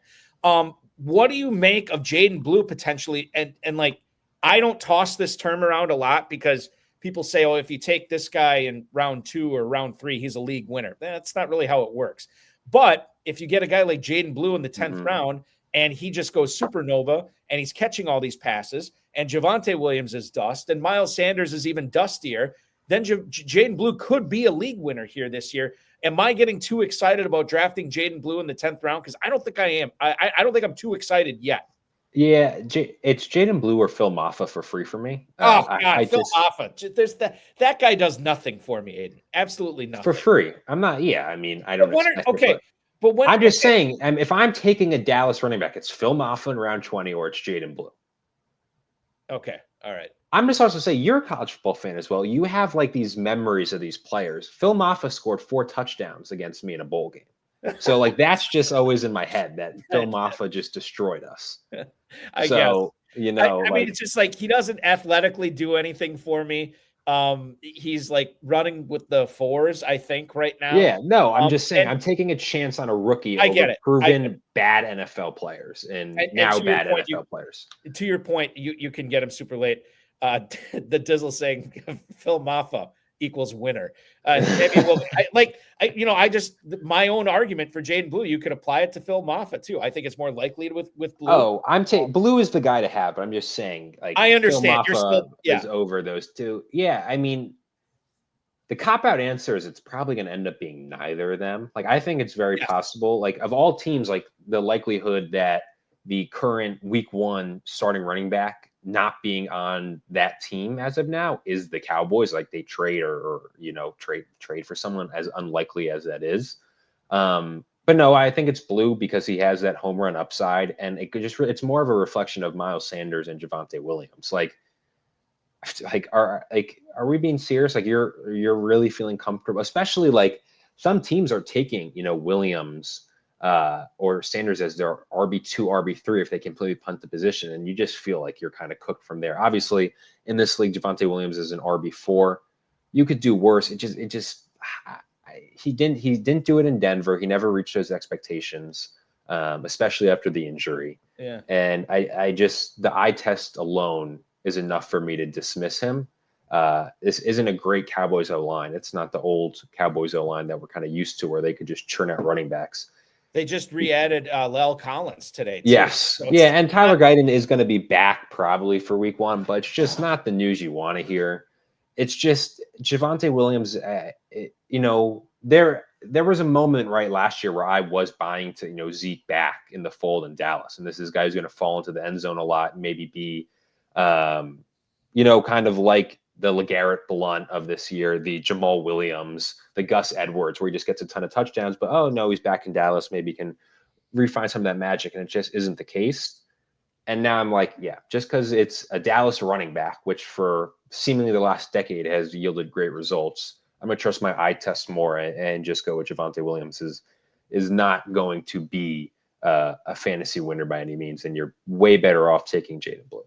What do you make of Jaden Blue potentially? And like, I don't toss this term around a lot because people say, oh, if you take this guy in round 2 or round 3, he's a league winner. That's not really how it works. But if you get a guy like Jaden Blue in the 10th round and he just goes supernova and he's catching all these passes, and Javonte Williams is dust and Miles Sanders is even dustier, then Jaden Blue could be a league winner here this year. Am I getting too excited about drafting Jaden Blue in the 10th round? Because I don't think I am. I don't think I'm too excited yet. Yeah, it's Jaden Blue or Phil Maffa for free for me. Phil Maffa. That guy does nothing for me, Aidan. Absolutely nothing. For free. I'm not. Yeah, I mean, I don't. I'm just saying, if I'm taking a Dallas running back, it's Phil Maffa in round 20 or it's Jaden Blue. Okay. All right. I'm just also saying, you're a college football fan as well. You have like these memories of these players. Phil Maffa scored 4 touchdowns against me in a bowl game. So like, that's just always in my head that Phil Maffa just destroyed us. I guess. I mean, it's just like, he doesn't athletically do anything for me. He's like running with the 4s, I think, right now. Yeah, no, I'm just saying, I'm taking a chance on a rookie over proven bad NFL players and now bad NFL players. To your point, you can get him super late. The Dizzle saying Phil Maffa equals winner. Maybe my own argument for Jaden Blue, you could apply it to Phil Maffa too. I think it's more likely with Blue. Oh, Blue is the guy to have, but I'm just saying, like, I understand. Phil Maffa is over those two. Yeah, I mean, the cop-out answer is it's probably going to end up being neither of them. Like, I think it's very possible. Like, of all teams, like the likelihood that the current week 1 starting running back not being on that team as of now is the Cowboys. Like, they trade or trade for someone, as unlikely as that is. But no, I think it's Blue because he has that home run upside, and it's more of a reflection of Miles Sanders and Javonte Williams. Are we being serious? Like, you're really feeling comfortable, especially like some teams are taking, Williams, or Sanders as their RB2, RB3 if they completely punt the position, and you just feel like you're kind of cooked from there. Obviously, in this league, Javonte Williams is an RB4. You could do worse. He didn't do it in Denver. He never reached those expectations, especially after the injury. Yeah. And I just, the eye test alone is enough for me to dismiss him. This isn't a great Cowboys O-line. It's not the old Cowboys O-line that we're kind of used to where they could just churn out running backs. They just re-added Lel Collins today, too. Yes. So yeah, and Tyler Guyton is going to be back probably for week 1, but it's just not the news you want to hear. It's just Javonte Williams, there was a moment right last year where I was buying to, Zeke back in the fold in Dallas. And this is a guy who's going to fall into the end zone a lot and maybe be, kind of like the LeGarrette Blount of this year, the Jamal Williams, the Gus Edwards, where he just gets a ton of touchdowns, but oh no, he's back in Dallas. Maybe he can refine some of that magic. And it just isn't the case. And now I'm like, yeah, just because it's a Dallas running back, which for seemingly the last decade has yielded great results, I'm going to trust my eye test more and just go with Javonte Williams is not going to be a fantasy winner by any means. And you're way better off taking Jaden Blue.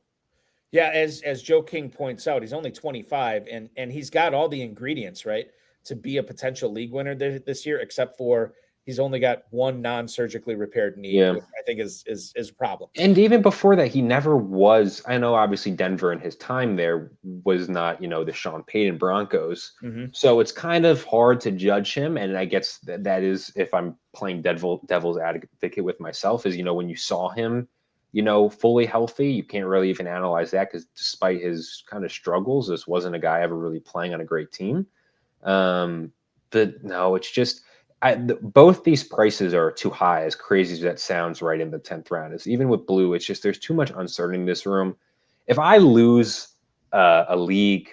Yeah, as Joe King points out, he's only 25, and he's got all the ingredients, right, to be a potential league winner this year, except for he's only got one non-surgically repaired knee, which I think is a problem. And even before that, he never was. I know, obviously, Denver in his time there was not, the Sean Payton Broncos. Mm-hmm. So it's kind of hard to judge him. And I guess that is, if I'm playing devil's advocate with myself, is, when you saw him, fully healthy, you can't really even analyze that because despite his kind of struggles, this wasn't a guy ever really playing on a great team. But no, it's just both these prices are too high, as crazy as that sounds, right in the 10th round. Is even with Blue, it's just there's too much uncertainty in this room. If I lose a league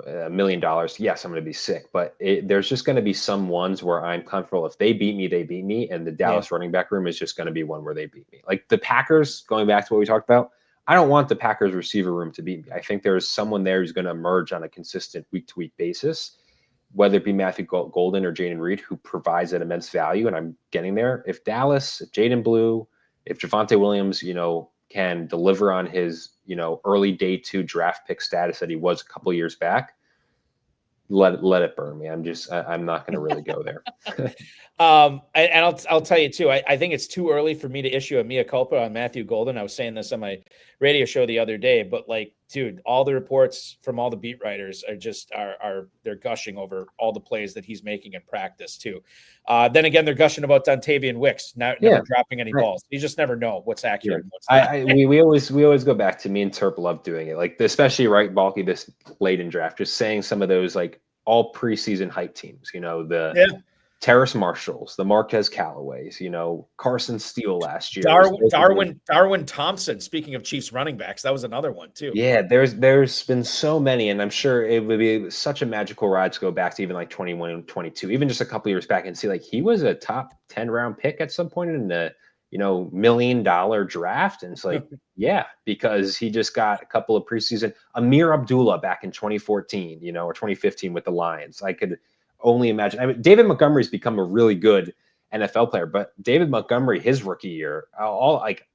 $1 million, yes, I'm going to be sick, but there's just going to be some ones where I'm comfortable. If they beat me, they beat me. And the Dallas running back room is just going to be one where they beat me. Like the Packers, going back to what we talked about, I don't want the Packers receiver room to beat me. I think there's someone there who's going to emerge on a consistent week-to-week basis, whether it be Matthew Golden or Jaden Reed, who provides that immense value. And I'm getting there. If Dallas, if Jaden Blue, if Javonte Williams, can deliver on his, early day 2 draft pick status that he was a couple years back, let it burn me. I'm not going to really go there. And I'll tell you too, I think it's too early for me to issue a mea culpa on Matthew Golden. I was saying this on my radio show the other day, but like, dude, all the reports from all the beat writers are just they're gushing over all the plays that he's making in practice too. Then again, they're gushing about Dontavian Wicks never dropping any balls. You just never know what's accurate. And what's not. We always go back to, me and Terp love doing it. Like especially right, Balky, this late in draft, just saying some of those like all preseason hype teams, Terrace Marshalls, the Marquez Callaways, Carson Steele last year. Darwin Thompson. Speaking of Chiefs running backs, that was another one too. Yeah, there's been so many, and I'm sure it would be such a magical ride to go back to even like 21 and 22, even just a couple years back, and see like he was a top 10 round pick at some point in the $1 million draft, and it's like because he just got a couple of preseason. Amir Abdullah back in 2014, or 2015 with the Lions. I could only imagine. I mean, David Montgomery's become a really good NFL player, but David Montgomery, his rookie year, all like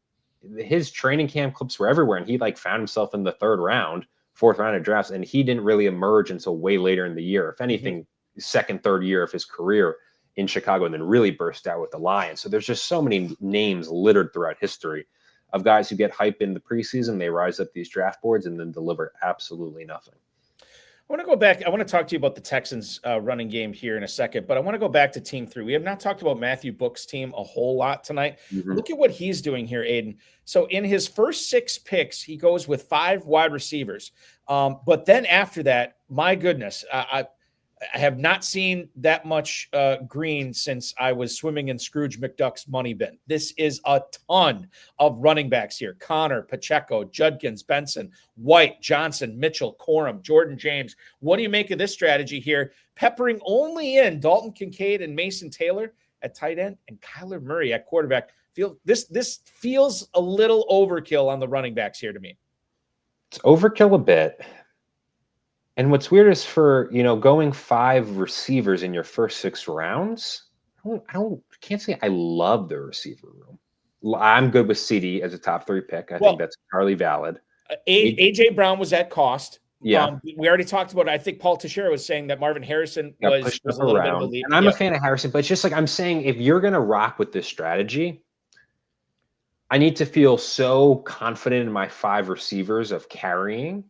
his training camp clips were everywhere, and he like found himself in the 3rd round, 4th round of drafts, and he didn't really emerge until way later in the year. If anything, 2nd, 3rd year of his career in Chicago, and then really burst out with the Lions. So there's just so many names littered throughout history of guys who get hype in the preseason, they rise up these draft boards and then deliver absolutely nothing. I want to go back. I want to talk to you about the Texans running game here in a second, but I want to go back to Team 3. We have not talked about Matthew Book's team a whole lot tonight. Look at what he's doing here, Aidan. So in his first 6 picks, he goes with 5 wide receivers. But then after that, my goodness, I have not seen that much green since I was swimming in Scrooge McDuck's money bin. This is a ton of running backs here. Connor, Pacheco, Judkins, Benson, White, Johnson, Mitchell, Corum, Jordan James. What do you make of this strategy here? Peppering only in Dalton Kincaid and Mason Taylor at tight end and Kyler Murray at quarterback. This feels a little overkill on the running backs here to me. It's overkill a bit. And what's weird is for, going 5 receivers in your first 6 rounds, can't say I love the receiver room. I'm good with CD as a top 3 pick. I Well, think that's entirely valid. AJ Brown was at cost. Yeah. We already talked about it. I think Paul Teixeira was saying that Marvin Harrison Got was pushed a up little bit of a around. leap. And I'm a fan of Harrison, but it's just like I'm saying, if you're going to rock with this strategy, I need to feel so confident in my 5 receivers of carrying.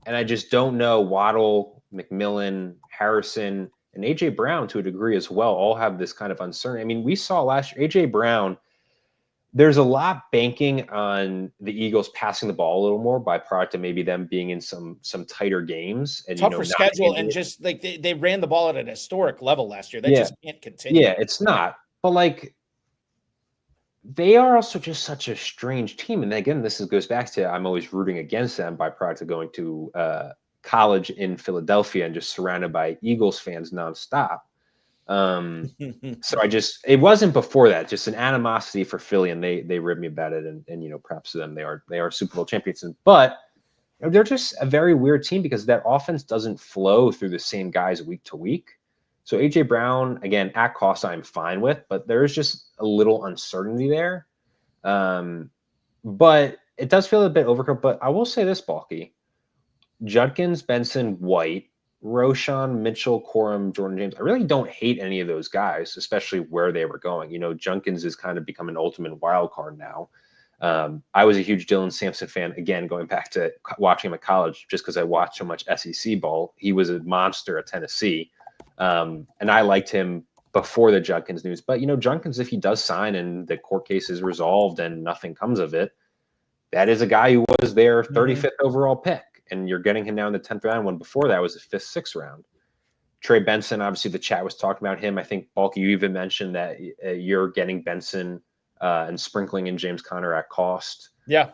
And I just don't know. Waddle, McMillan, Harrison, and AJ Brown to a degree as well all have this kind of uncertainty. I mean, we saw last year, AJ Brown, there's a lot banking on the Eagles passing the ball a little more by product of maybe them being in some tighter games and tougher schedule, and just like they ran the ball at an historic level last year. That just can't continue. Yeah, it's not. But like, they are also just such a strange team. And again, goes back to I'm always rooting against them by product of going to college in Philadelphia and just surrounded by Eagles fans nonstop. So it wasn't before that, just an animosity for Philly, and they ribbed me about it. And perhaps to them, they are Super Bowl champions. But they're just a very weird team because that offense doesn't flow through the same guys week to week. So AJ Brown, again, at cost, I'm fine with, but there is just a little uncertainty there. But it does feel a bit overkill. But I will say this, Balky: Judkins, Benson, White, Roschon, Mitchell, Corum, Jordan James. I really don't hate any of those guys, especially where they were going. Judkins has kind of become an ultimate wild card now. I was a huge Dylan Sampson fan, again, going back to watching him at college, just because I watched so much SEC ball. He was a monster at Tennessee. And I liked him before the Judkins news. But, Judkins, if he does sign and the court case is resolved and nothing comes of it, that is a guy who was their 35th overall pick. And you're getting him now in the 10th round. One before that was the 5th, 6th round. Trey Benson, obviously the chat was talking about him. I think, Balky, you even mentioned that you're getting Benson and sprinkling in James Conner at cost. Yeah.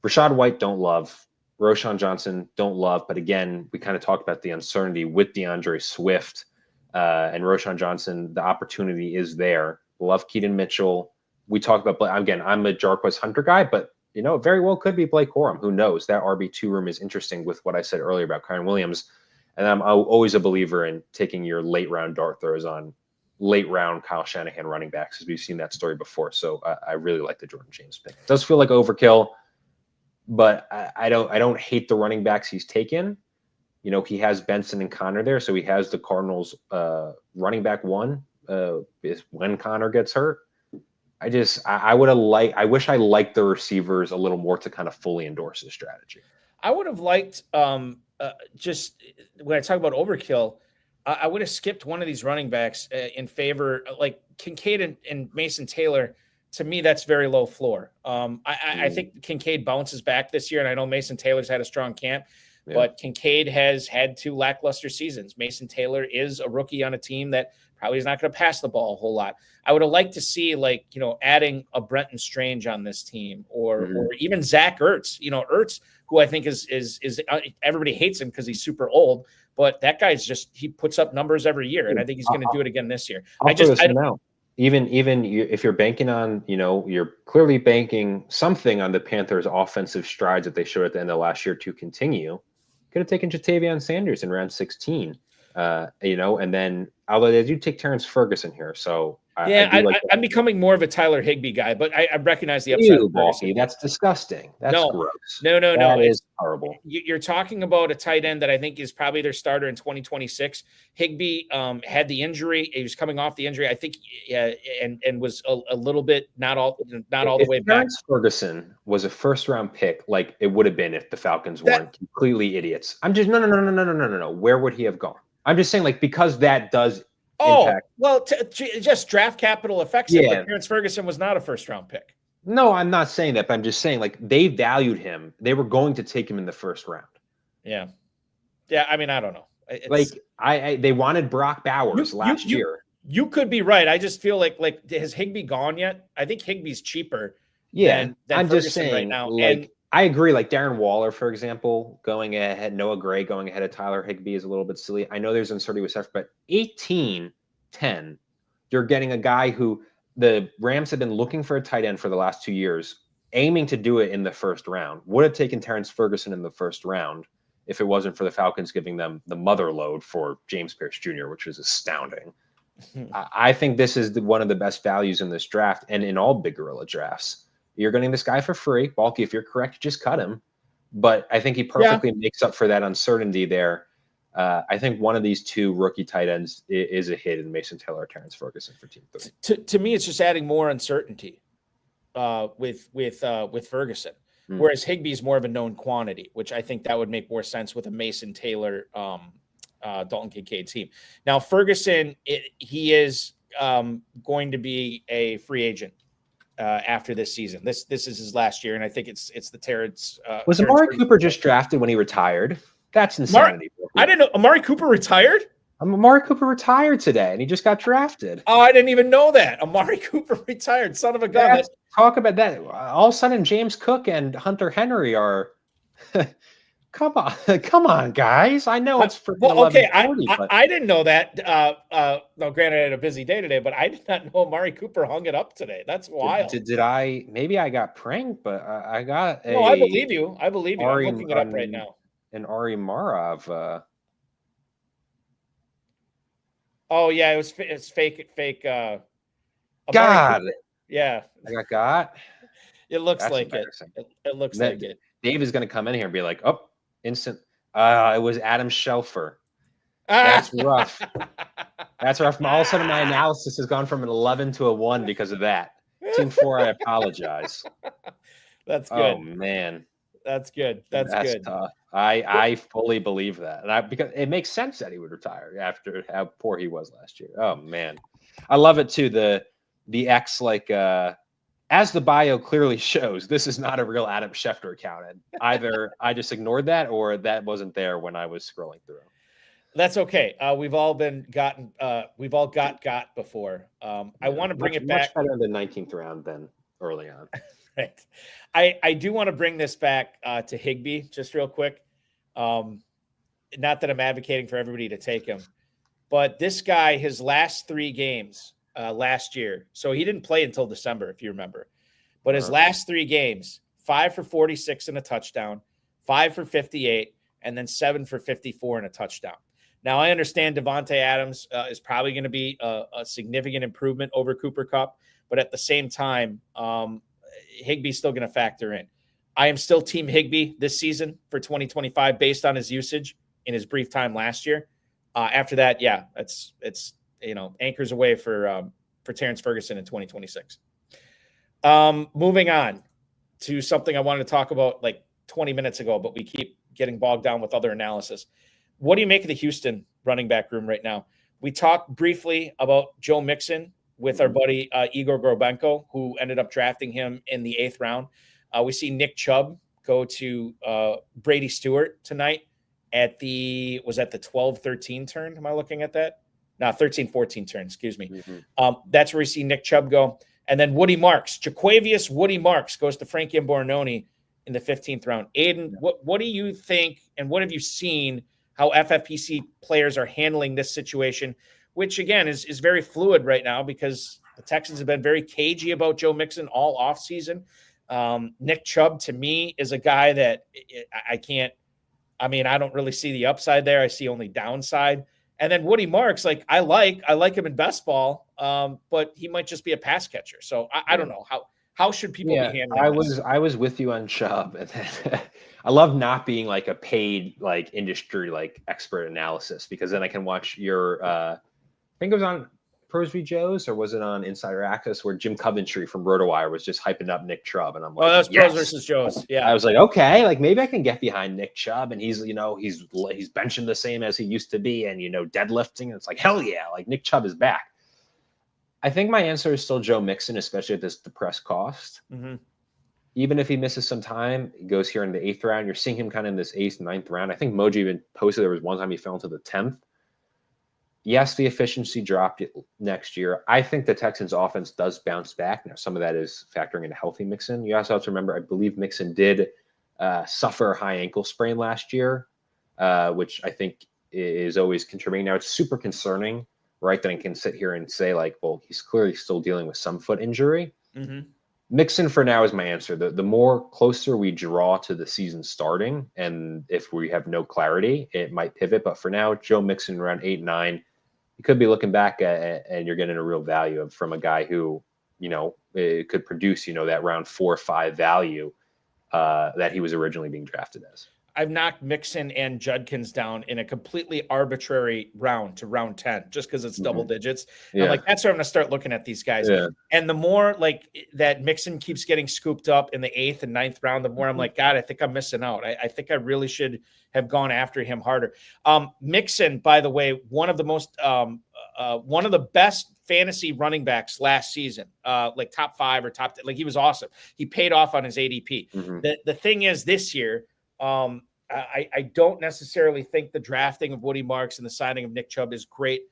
Rashad White, don't love. Roschon Johnson, don't love. But again, we kind of talked about the uncertainty with DeAndre Swift and Roschon Johnson. The opportunity is there. Love Keaton Mitchell. We talked about, again, I'm a Jarquez Hunter guy, but it very well could be Blake Corum. Who knows? That RB2 room is interesting with what I said earlier about Kyren Williams. And I'm always a believer in taking your late round dart throws on late round Kyle Shanahan running backs, because we've seen that story before. So I really like the Jordan James pick. It does feel like overkill, but I don't hate the running backs he's taken. He has Benson and Connor there. So he has the Cardinals running back 1 when Connor gets hurt. I wish I liked the receivers a little more to kind of fully endorse this strategy. I would have liked just when I talk about overkill, I would have skipped one of these running backs in favor, like Kincaid and Mason Taylor. To me, that's very low floor. I think Kincaid bounces back this year, and I know Mason Taylor's had a strong camp, but Kincaid has had 2 lackluster seasons. Mason Taylor is a rookie on a team that probably is not going to pass the ball a whole lot. I would have liked to see, adding a Brenton Strange on this team, or even Zach Ertz. Ertz, who I think is everybody hates him because he's super old, but that guy's he puts up numbers every year, and I think he's going to do it again this year. Even if you're banking on, you're clearly banking something on the Panthers' offensive strides that they showed at the end of last year to continue. Could have taken Jatavion Sanders in round 16, and then although they do take Terrence Ferguson here, so I'm becoming more of a Tyler Higbee guy, but I recognize the upside. Balky, that's disgusting. That's gross. No. That is horrible. You're talking about a tight end that I think is probably their starter in 2026. Higbee had the injury. He was coming off the injury, I think, and was a little bit not all the way back. Terrence Ferguson was a first-round pick, like it would have been if the Falcons weren't completely idiots. I'm just no. Where would he have gone? I'm just saying, because that does. Just draft capital affects it. But Terrence Ferguson was not a first-round pick. No, I'm not saying that, but I'm just saying, they valued him. They were going to take him in the first round. Yeah. I mean, I don't know. They wanted Brock Bowers last year. You could be right. I just feel like has Higbee gone yet? I think Higbee's cheaper. Than I'm Ferguson just saying right now. I agree. Like Darren Waller, for example, going ahead, Noah Gray going ahead of Tyler Higbee is a little bit silly. I know there's uncertainty with stuff, but 18-10, you're getting a guy who the Rams have been looking for a tight end for the last 2 years, aiming to do it in the first round. Would have taken Terrence Ferguson in the first round if it wasn't for the Falcons giving them the mother load for James Pierce Jr., which is astounding. I think this is one of the best values in this draft and in all Big Gorilla drafts. You're getting this guy for free. Balky, if you're correct, just cut him. But I think he perfectly makes up for that uncertainty there. I think one of these two rookie tight ends is a hit in Mason Taylor or Terrence Ferguson for Team 3. To me, it's just adding more uncertainty with Ferguson. Whereas Higbee is more of a known quantity, which I think that would make more sense with a Mason Taylor, Dalton Kincaid team. Now, Ferguson, he is going to be a free agent after this season. This is his last year, and I think it's the Terrence. Was Terrence Amari Ferguson. Cooper just drafted when he retired? That's insanity. I didn't know Amari Cooper retired. Amari Cooper retired today, and he just got drafted. Oh, I didn't even know that. Amari Cooper retired. Son of a gun. Talk about that. All of a sudden, James Cook and Hunter Henry are. Come on, guys. I know it's for okay. 11:40, but I didn't know that. No, granted, I had a busy day today, but I did not know Amari Cooper hung it up today. That's wild. Did I? Maybe I got pranked, but I got. No, I believe you. I believe you. Ari, I'm looking it up right now. And Ari Marov. Oh yeah, it's fake. God. Cooper. Yeah, I got. It looks That's like it. It looks like it. Dave is going to come in here and be like, "Oh, instant." It was Adam Shelfer. That's rough. That's rough. All of a sudden, my analysis has gone from an 11 to a 1 because of that. Team 4, I apologize. That's good. Oh man, that's good. That's good. Tough. I fully believe that, and because it makes sense that he would retire after how poor he was last year. Oh man, I love it too. The X as the bio clearly shows, this is not a real Adam Schefter account. And either I just ignored that or that wasn't there when I was scrolling through. That's okay. We've all got before. I want to bring it back. Much better in the 19th round than early on. Right. I do want to bring this back to Higbee just real quick. Not that I'm advocating for everybody to take him, but this guy, his last 3 games last year, so he didn't play until December, if you remember, but his last 3 games, 5 for 46 and a touchdown, 5 for 58, and then 7 for 54 and a touchdown. Now, I understand Devontae Adams is probably going to be a significant improvement over Cooper Kupp, but at the same time, Higbee's still going to factor in. I am still Team Higbee this season for 2025 based on his usage in his brief time last year. After that, yeah, it's anchors away for Terrence Ferguson in 2026. Moving on to something I wanted to talk about like 20 minutes ago, but we keep getting bogged down with other analysis. What do you make of the Houston running back room right now? We talked briefly about Joe Mixon with our buddy Igor Grobenko, who ended up drafting him in the 8th round. We see Nick Chubb go to Brady Stewart tonight at the 12-13 turn. Am I looking at that? No, 13-14 turn, excuse me. Mm-hmm. That's where we see Nick Chubb go. And then Woody Marks, Jaquavius Woody Marks goes to Frank Ambornoni in the 15th round. Aidan, what do you think and what have you seen how FFPC players are handling this situation, which again is very fluid right now because the Texans have been very cagey about Joe Mixon all offseason. Nick Chubb to me is a guy that I don't really see the upside there. I see only downside. And then Woody Marks, I like him in best ball, but he might just be a pass catcher. So I don't know how should people be handling this? I was with you on Chubb. I love not being like a paid industry expert analysis because then I can watch your I think it was on Pros v Joes or was it on Insider Access where Jim Coventry from RotoWire was just hyping up Nick Chubb and I'm like, oh, that's Pros versus Joes. Yeah, I was like, okay, maybe I can get behind Nick Chubb and he's benching the same as he used to be and deadlifting and it's like hell yeah, Nick Chubb is back. I think my answer is still Joe Mixon, especially at this depressed cost. Mm-hmm. Even if he misses some time, he goes here in the 8th round. You're seeing him kind of in this 8th, 9th round. I think Moji even posted there was one time he fell into the 10th. Yes, the efficiency dropped next year. I think the Texans offense does bounce back. Now, some of that is factoring in a healthy Mixon. You also have to remember, I believe Mixon did suffer a high ankle sprain last year, which I think is always contributing. Now, it's super concerning, right, that I can sit here and say, he's clearly still dealing with some foot injury. Mm-hmm. Mixon for now is my answer. The more closer we draw to the season starting, and if we have no clarity, it might pivot. But for now, Joe Mixon around 8-9. you could be looking back at and you're getting a real value from a guy who, it could produce, that round 4 or 5 value that he was originally being drafted as. I've knocked Mixon and Judkins down in a completely arbitrary round to round 10, just because it's double digits. And I'm like, that's where I'm going to start looking at these guys. Yeah. And the more like that Mixon keeps getting scooped up in the 8th and 9th round, the more I'm like, God, I think I'm missing out. I think I really should have gone after him harder. Mixon, by the way, one of the best fantasy running backs last season, like top 5 or top 10, like he was awesome. He paid off on his ADP. The thing is this year, I don't necessarily think the drafting of Woody Marks and the signing of Nick Chubb is great.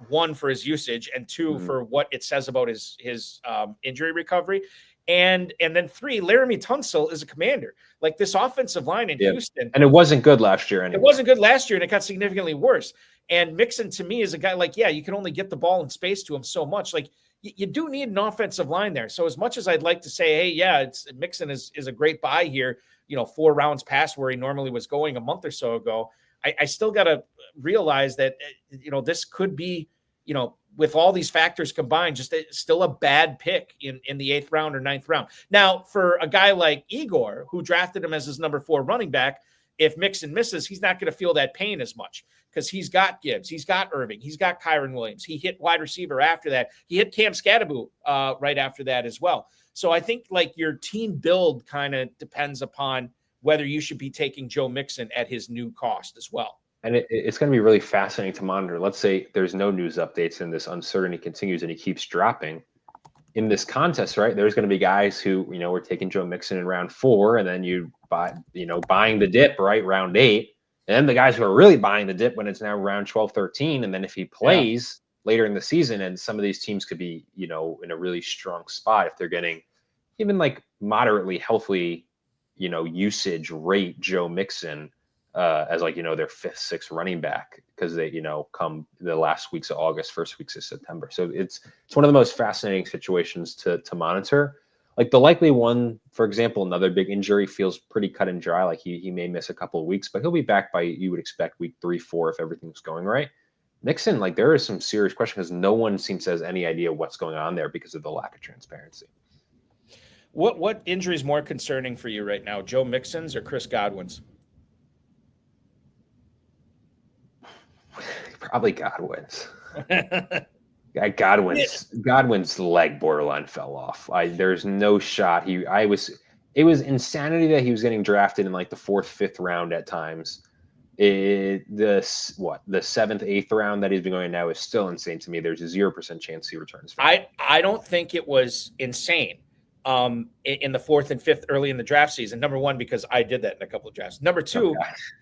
1, for his usage, and 2, for what it says about his injury recovery. And then 3, Laramie Tunsil is a commander. Like this offensive line in Houston. And it wasn't good last year anyway. It wasn't good last year, and it got significantly worse. And Mixon, to me, is a guy like, you can only get the ball in space to him so much. Like you do need an offensive line there. So as much as I'd like to say, hey, Mixon is a great buy here, 4 rounds past where he normally was going a month or so ago, I still got to realize that, this could be, with all these factors combined, just still a bad pick in the 8th round or 9th round. Now, for a guy like Igor, who drafted him as his number 4 running back, if Mixon misses, he's not going to feel that pain as much because he's got Gibbs, he's got Irving, he's got Kyron Williams. He hit wide receiver after that. He hit Cam Scadaboo right after that as well. So I think like your team build kind of depends upon whether you should be taking Joe Mixon at his new cost as well. And it's going to be really fascinating to monitor. Let's say there's no news updates and this uncertainty continues and he keeps dropping. In this contest, right, there's going to be guys who, were taking Joe Mixon in round 4 and then you buy, buying the dip, right, round 8. And then the guys who are really buying the dip when it's now round 12, 13. And then if he plays later in the season, and some of these teams could be, in a really strong spot if they're getting even like moderately healthy, usage rate Joe Mixon as like, their 5th, 6th running back because they, come the last weeks of August, first weeks of September. So it's one of the most fascinating situations to monitor. Like the likely one, for example, another big injury feels pretty cut and dry. Like he may miss a couple of weeks, but he'll be back by, you would expect, week 3, 4 if everything's going right. Mixon, like there is some serious question because no one seems to have any idea what's going on there because of the lack of transparency. What injury is more concerning for you right now, Joe Mixon's or Chris Godwin's? Probably Godwin's. Godwin's leg borderline fell off. There's no shot. It was insanity that he was getting drafted in like the 4th, 5th round at times. The 7th, 8th round that he's been going now is still insane to me. There's a 0% chance he returns. I don't think it was insane in the 4th and 5th early in the draft season. Number 1, because I did that in a couple of drafts. Number 2,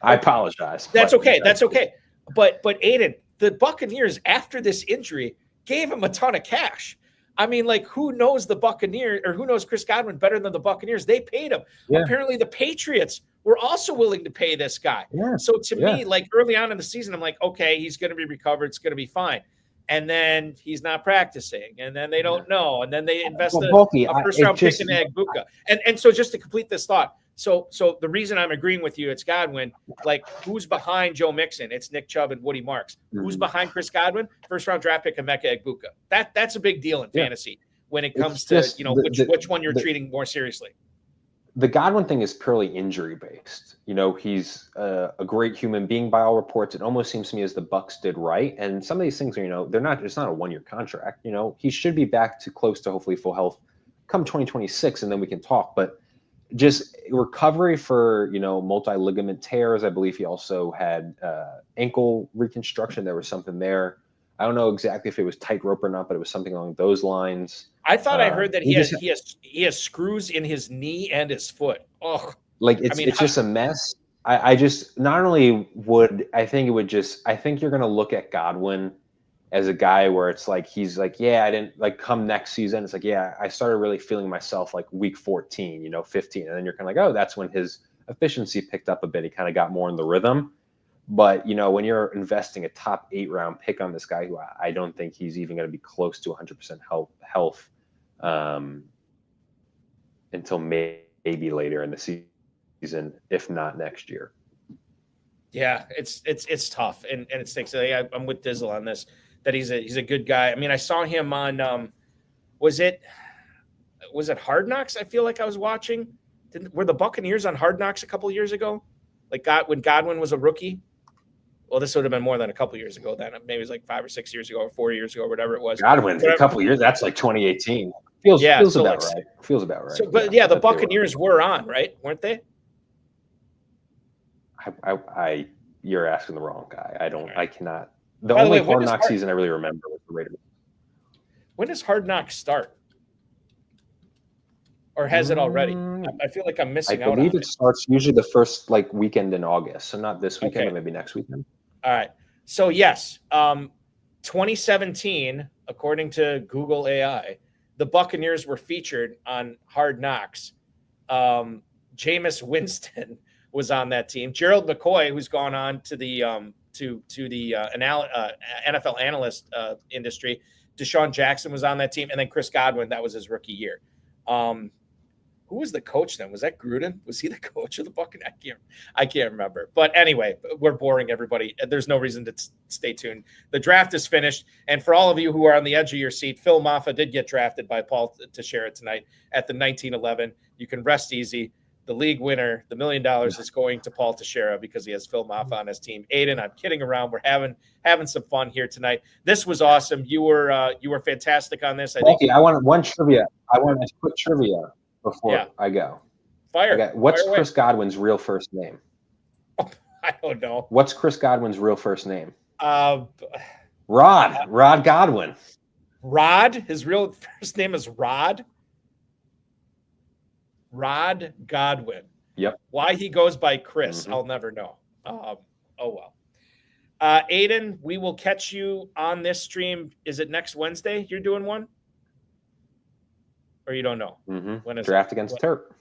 I apologize. That's okay. That's okay. But Aidan, the Buccaneers after this injury gave him a ton of cash. I mean, like, who knows the Buccaneers or who knows Chris Godwin better than the Buccaneers? They paid him. Yeah. Apparently the Patriots were also willing to pay this guy. Yeah. So to me, like early on in the season, I'm like, okay, he's going to be recovered. It's going to be fine. And then he's not practicing, and then they don't know. And then they invest a first-round pick in Agbuka. And so just to complete this thought, so the reason I'm agreeing with you, it's Godwin. Like, who's behind Joe Mixon? It's Nick Chubb and Woody Marks. Who's behind Chris Godwin? First-round draft pick Emeka Egbuka. That's a big deal in fantasy when it comes to which one you're treating more seriously. The Godwin thing is purely injury-based. He's a great human being by all reports. It almost seems to me as the Bucs did right. And some of these things are, they're not. It's not a 1-year contract. He should be back to close to hopefully full health come 2026, and then we can talk. But just recovery for multi-ligament tears. I believe he also had ankle reconstruction. There was something there. I don't know exactly if it was tightrope or not, but it was something along those lines. I thought I heard that he has screws in his knee and his foot. Oh, like it's just a mess. I just not only would I think it would just I think you're gonna look at Godwin as a guy where it's like he's like, yeah, I didn't like come next season. It's like, yeah, I started really feeling myself like week 14, 15, and then you're kind of like, oh, that's when his efficiency picked up a bit. He kind of got more in the rhythm. But, when you're investing a top 8 round pick on this guy who I don't think he's even going to be close to 100% health until maybe later in the season, if not next year. Yeah, it's tough. And it stinks. I'm with Dizzle on this. that he's a good guy. I mean, I saw him on was it Hard Knocks? I feel like I was watching. Were the Buccaneers on Hard Knocks a couple years ago? Like when Godwin was a rookie? Well, this would have been more than a couple years ago then. Maybe it was like 5 or 6 years ago or 4 years ago or whatever it was. Godwin's a couple years. That's like 2018. Feels about right. Feels about right. So, but yeah, the Buccaneers were on, right? Weren't they? You're asking the wrong guy. I cannot. The By the only way, Hard Knock season I really remember was the Raiders. When does Hard Knocks start? Or has it already? I feel like I'm missing out on it. I believe it starts usually the first weekend in August. So not this weekend, but maybe next weekend. All right. So yes, 2017, according to Google AI, the Buccaneers were featured on Hard Knocks. Jameis Winston was on that team. Gerald McCoy, who's gone on to the NFL analyst industry. Deshaun Jackson was on that team, and then Chris Godwin. That was his rookie year. Who was the coach then? Was that Gruden? Was he the coach of the Buccaneers? I can't remember. But anyway, we're boring everybody. There's no reason to stay tuned. The draft is finished. And for all of you who are on the edge of your seat, Phil Maffa did get drafted by Paul Teixeira tonight at the 1911. You can rest easy. The league winner, the $1 million, is going to Paul Teixeira because he has Phil Maffa on his team. Aidan, I'm kidding around. We're having some fun here tonight. This was awesome. You were fantastic on this. I want one trivia. I want a quick trivia before I go. What's Chris Godwin's real first name? I don't know. What's Chris Godwin's real first name? Rod Godwin. Rod? His real first name is Rod? Rod Godwin. Yep. Why he goes by Chris, I'll never know. Oh, well. Aidan, we will catch you on this stream. Is it next Wednesday you're doing one? Or you don't know? When is draft against Terp?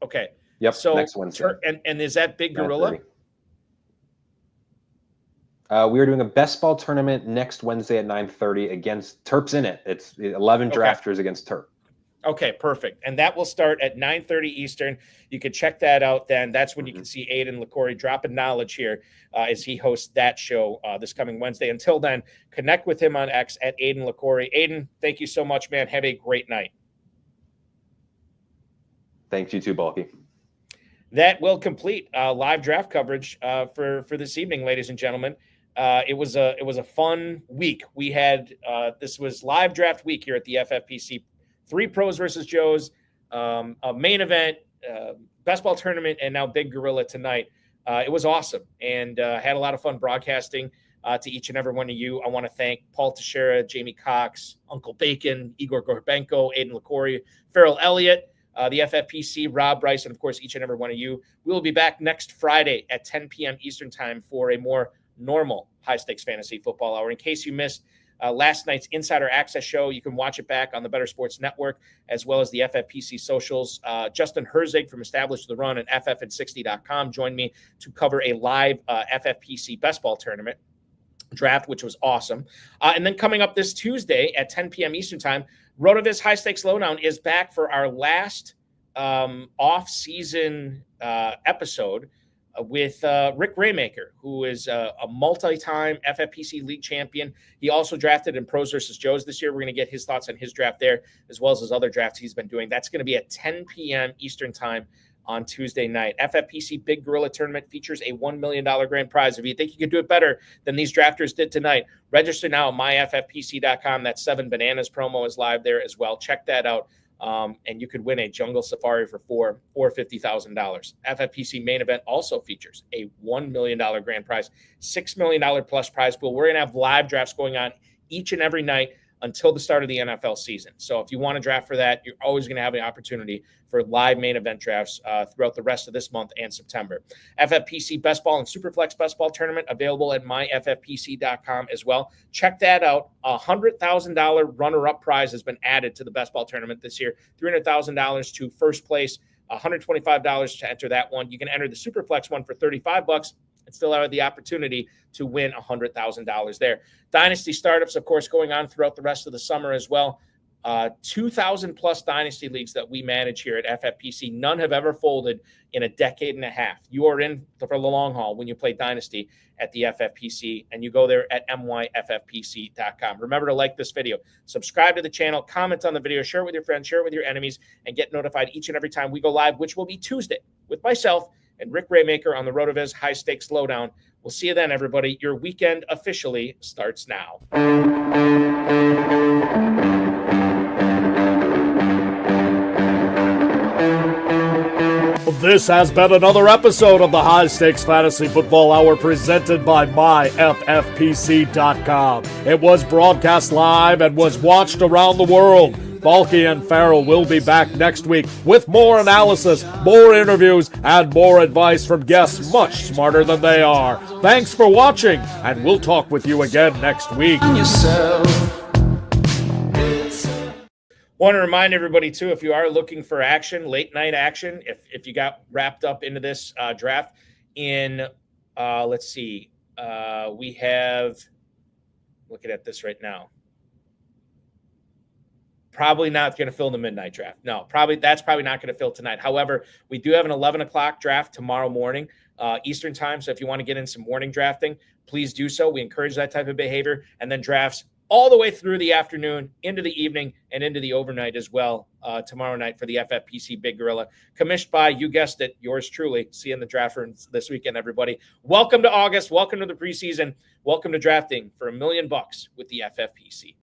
Okay. Yep. So next Wednesday. And is that Big Gorilla? We are doing a best ball tournament next Wednesday at 9:30 against Terp's in it. It's 11 drafters against Terp. Okay, perfect. And that will start at 9:30 Eastern. You can check that out then. That's when you can see Aidan Liquorie dropping knowledge here as he hosts that show this coming Wednesday. Until then, connect with him on X at Aidan Liquorie. Aidan, thank you so much, man. Have a great night. Thanks, you too, Balky. That will complete live draft coverage for this evening, ladies and gentlemen. It was a fun week. We had this was live draft week here at the FFPC. 3 pros versus Joes, a main event, best ball tournament, and now Big Gorilla tonight. It was awesome and had a lot of fun broadcasting to each and every one of you. I want to thank Paul Teixeira, Jamie Cox, Uncle Bacon, Igor Gorbenko, Aidan Liquorie, Ferrell Elliott, the FFPC, Rob Bryce, and of course, each and every one of you. We will be back next Friday at 10 p.m. Eastern time for a more normal high-stakes fantasy football hour. In case you missed last night's Insider Access show, you can watch it back on the Better Sports Network, as well as the FFPC socials. Justin Herzig from Establish the Run and ffn60.com joined me to cover a live FFPC Best Ball Tournament draft, which was awesome. And then coming up this Tuesday at 10 p.m. Eastern time, RotoViz High Stakes Lowdown is back for our last off-season episode with Rick Raymaker, who is a multi-time FFPC league champion. He also drafted in Pros versus Joes this year. We're going to get his thoughts on his draft there, as well as his other drafts he's been doing. That's going to be at 10 p.m. Eastern time on Tuesday night. FFPC Big Gorilla Tournament features a $1 million grand prize. If you think you could do it better than these drafters did tonight, register now at myffpc.com. That 7 Bananas promo is live there as well. Check that out. And you could win a jungle safari for $4 or $50,000. FFPC Main Event also features a $1 million grand prize, $6 million plus prize pool. We're going to have live drafts going on each and every night until the start of the NFL season. So if you want to draft for that, you're always going to have an opportunity for live main event drafts throughout the rest of this month and September. FFPC Best Ball and Superflex Best Ball Tournament available at myffpc.com as well. Check that out. A $100,000 runner-up prize has been added to the Best Ball Tournament this year. $300,000 to first place, $125 to enter that one. You can enter the Superflex one for $35 and still have the opportunity to win $100,000 there. Dynasty startups, of course, going on throughout the rest of the summer as well. 2,000 plus dynasty leagues that we manage here at FFPC. None have ever folded in a decade and a half. You are in for the long haul when you play dynasty at the FFPC, and you go there at myffpc.com. Remember to like this video, subscribe to the channel, comment on the video, share it with your friends, share it with your enemies, and get notified each and every time we go live, which will be Tuesday with myself and Rick Raymaker on the RotoViz High Stakes Lowdown. We'll see you then, everybody. Your weekend officially starts now. This has been another episode of the High Stakes Fantasy Football Hour presented by myffpc.com. It was broadcast live and was watched around the world. Balky and Ferrell will be back next week with more analysis, more interviews, and more advice from guests much smarter than they are. Thanks for watching, and we'll talk with you again next week. Want to remind everybody, too, if you are looking for action, late night action, if you got wrapped up into this draft in, let's see, we have, looking at this right now, probably not going to fill the midnight draft. No, that's probably not going to fill tonight. However, we do have an 11 o'clock draft tomorrow morning, Eastern time. So if you want to get in some morning drafting, please do so. We encourage that type of behavior, and then drafts all the way through the afternoon, into the evening, and into the overnight as well tomorrow night for the FFPC Big Gorilla, commissioned by, you guessed it, yours truly. See you in the draft room this weekend, everybody. Welcome to August. Welcome to the preseason. Welcome to drafting for $1 million with the FFPC.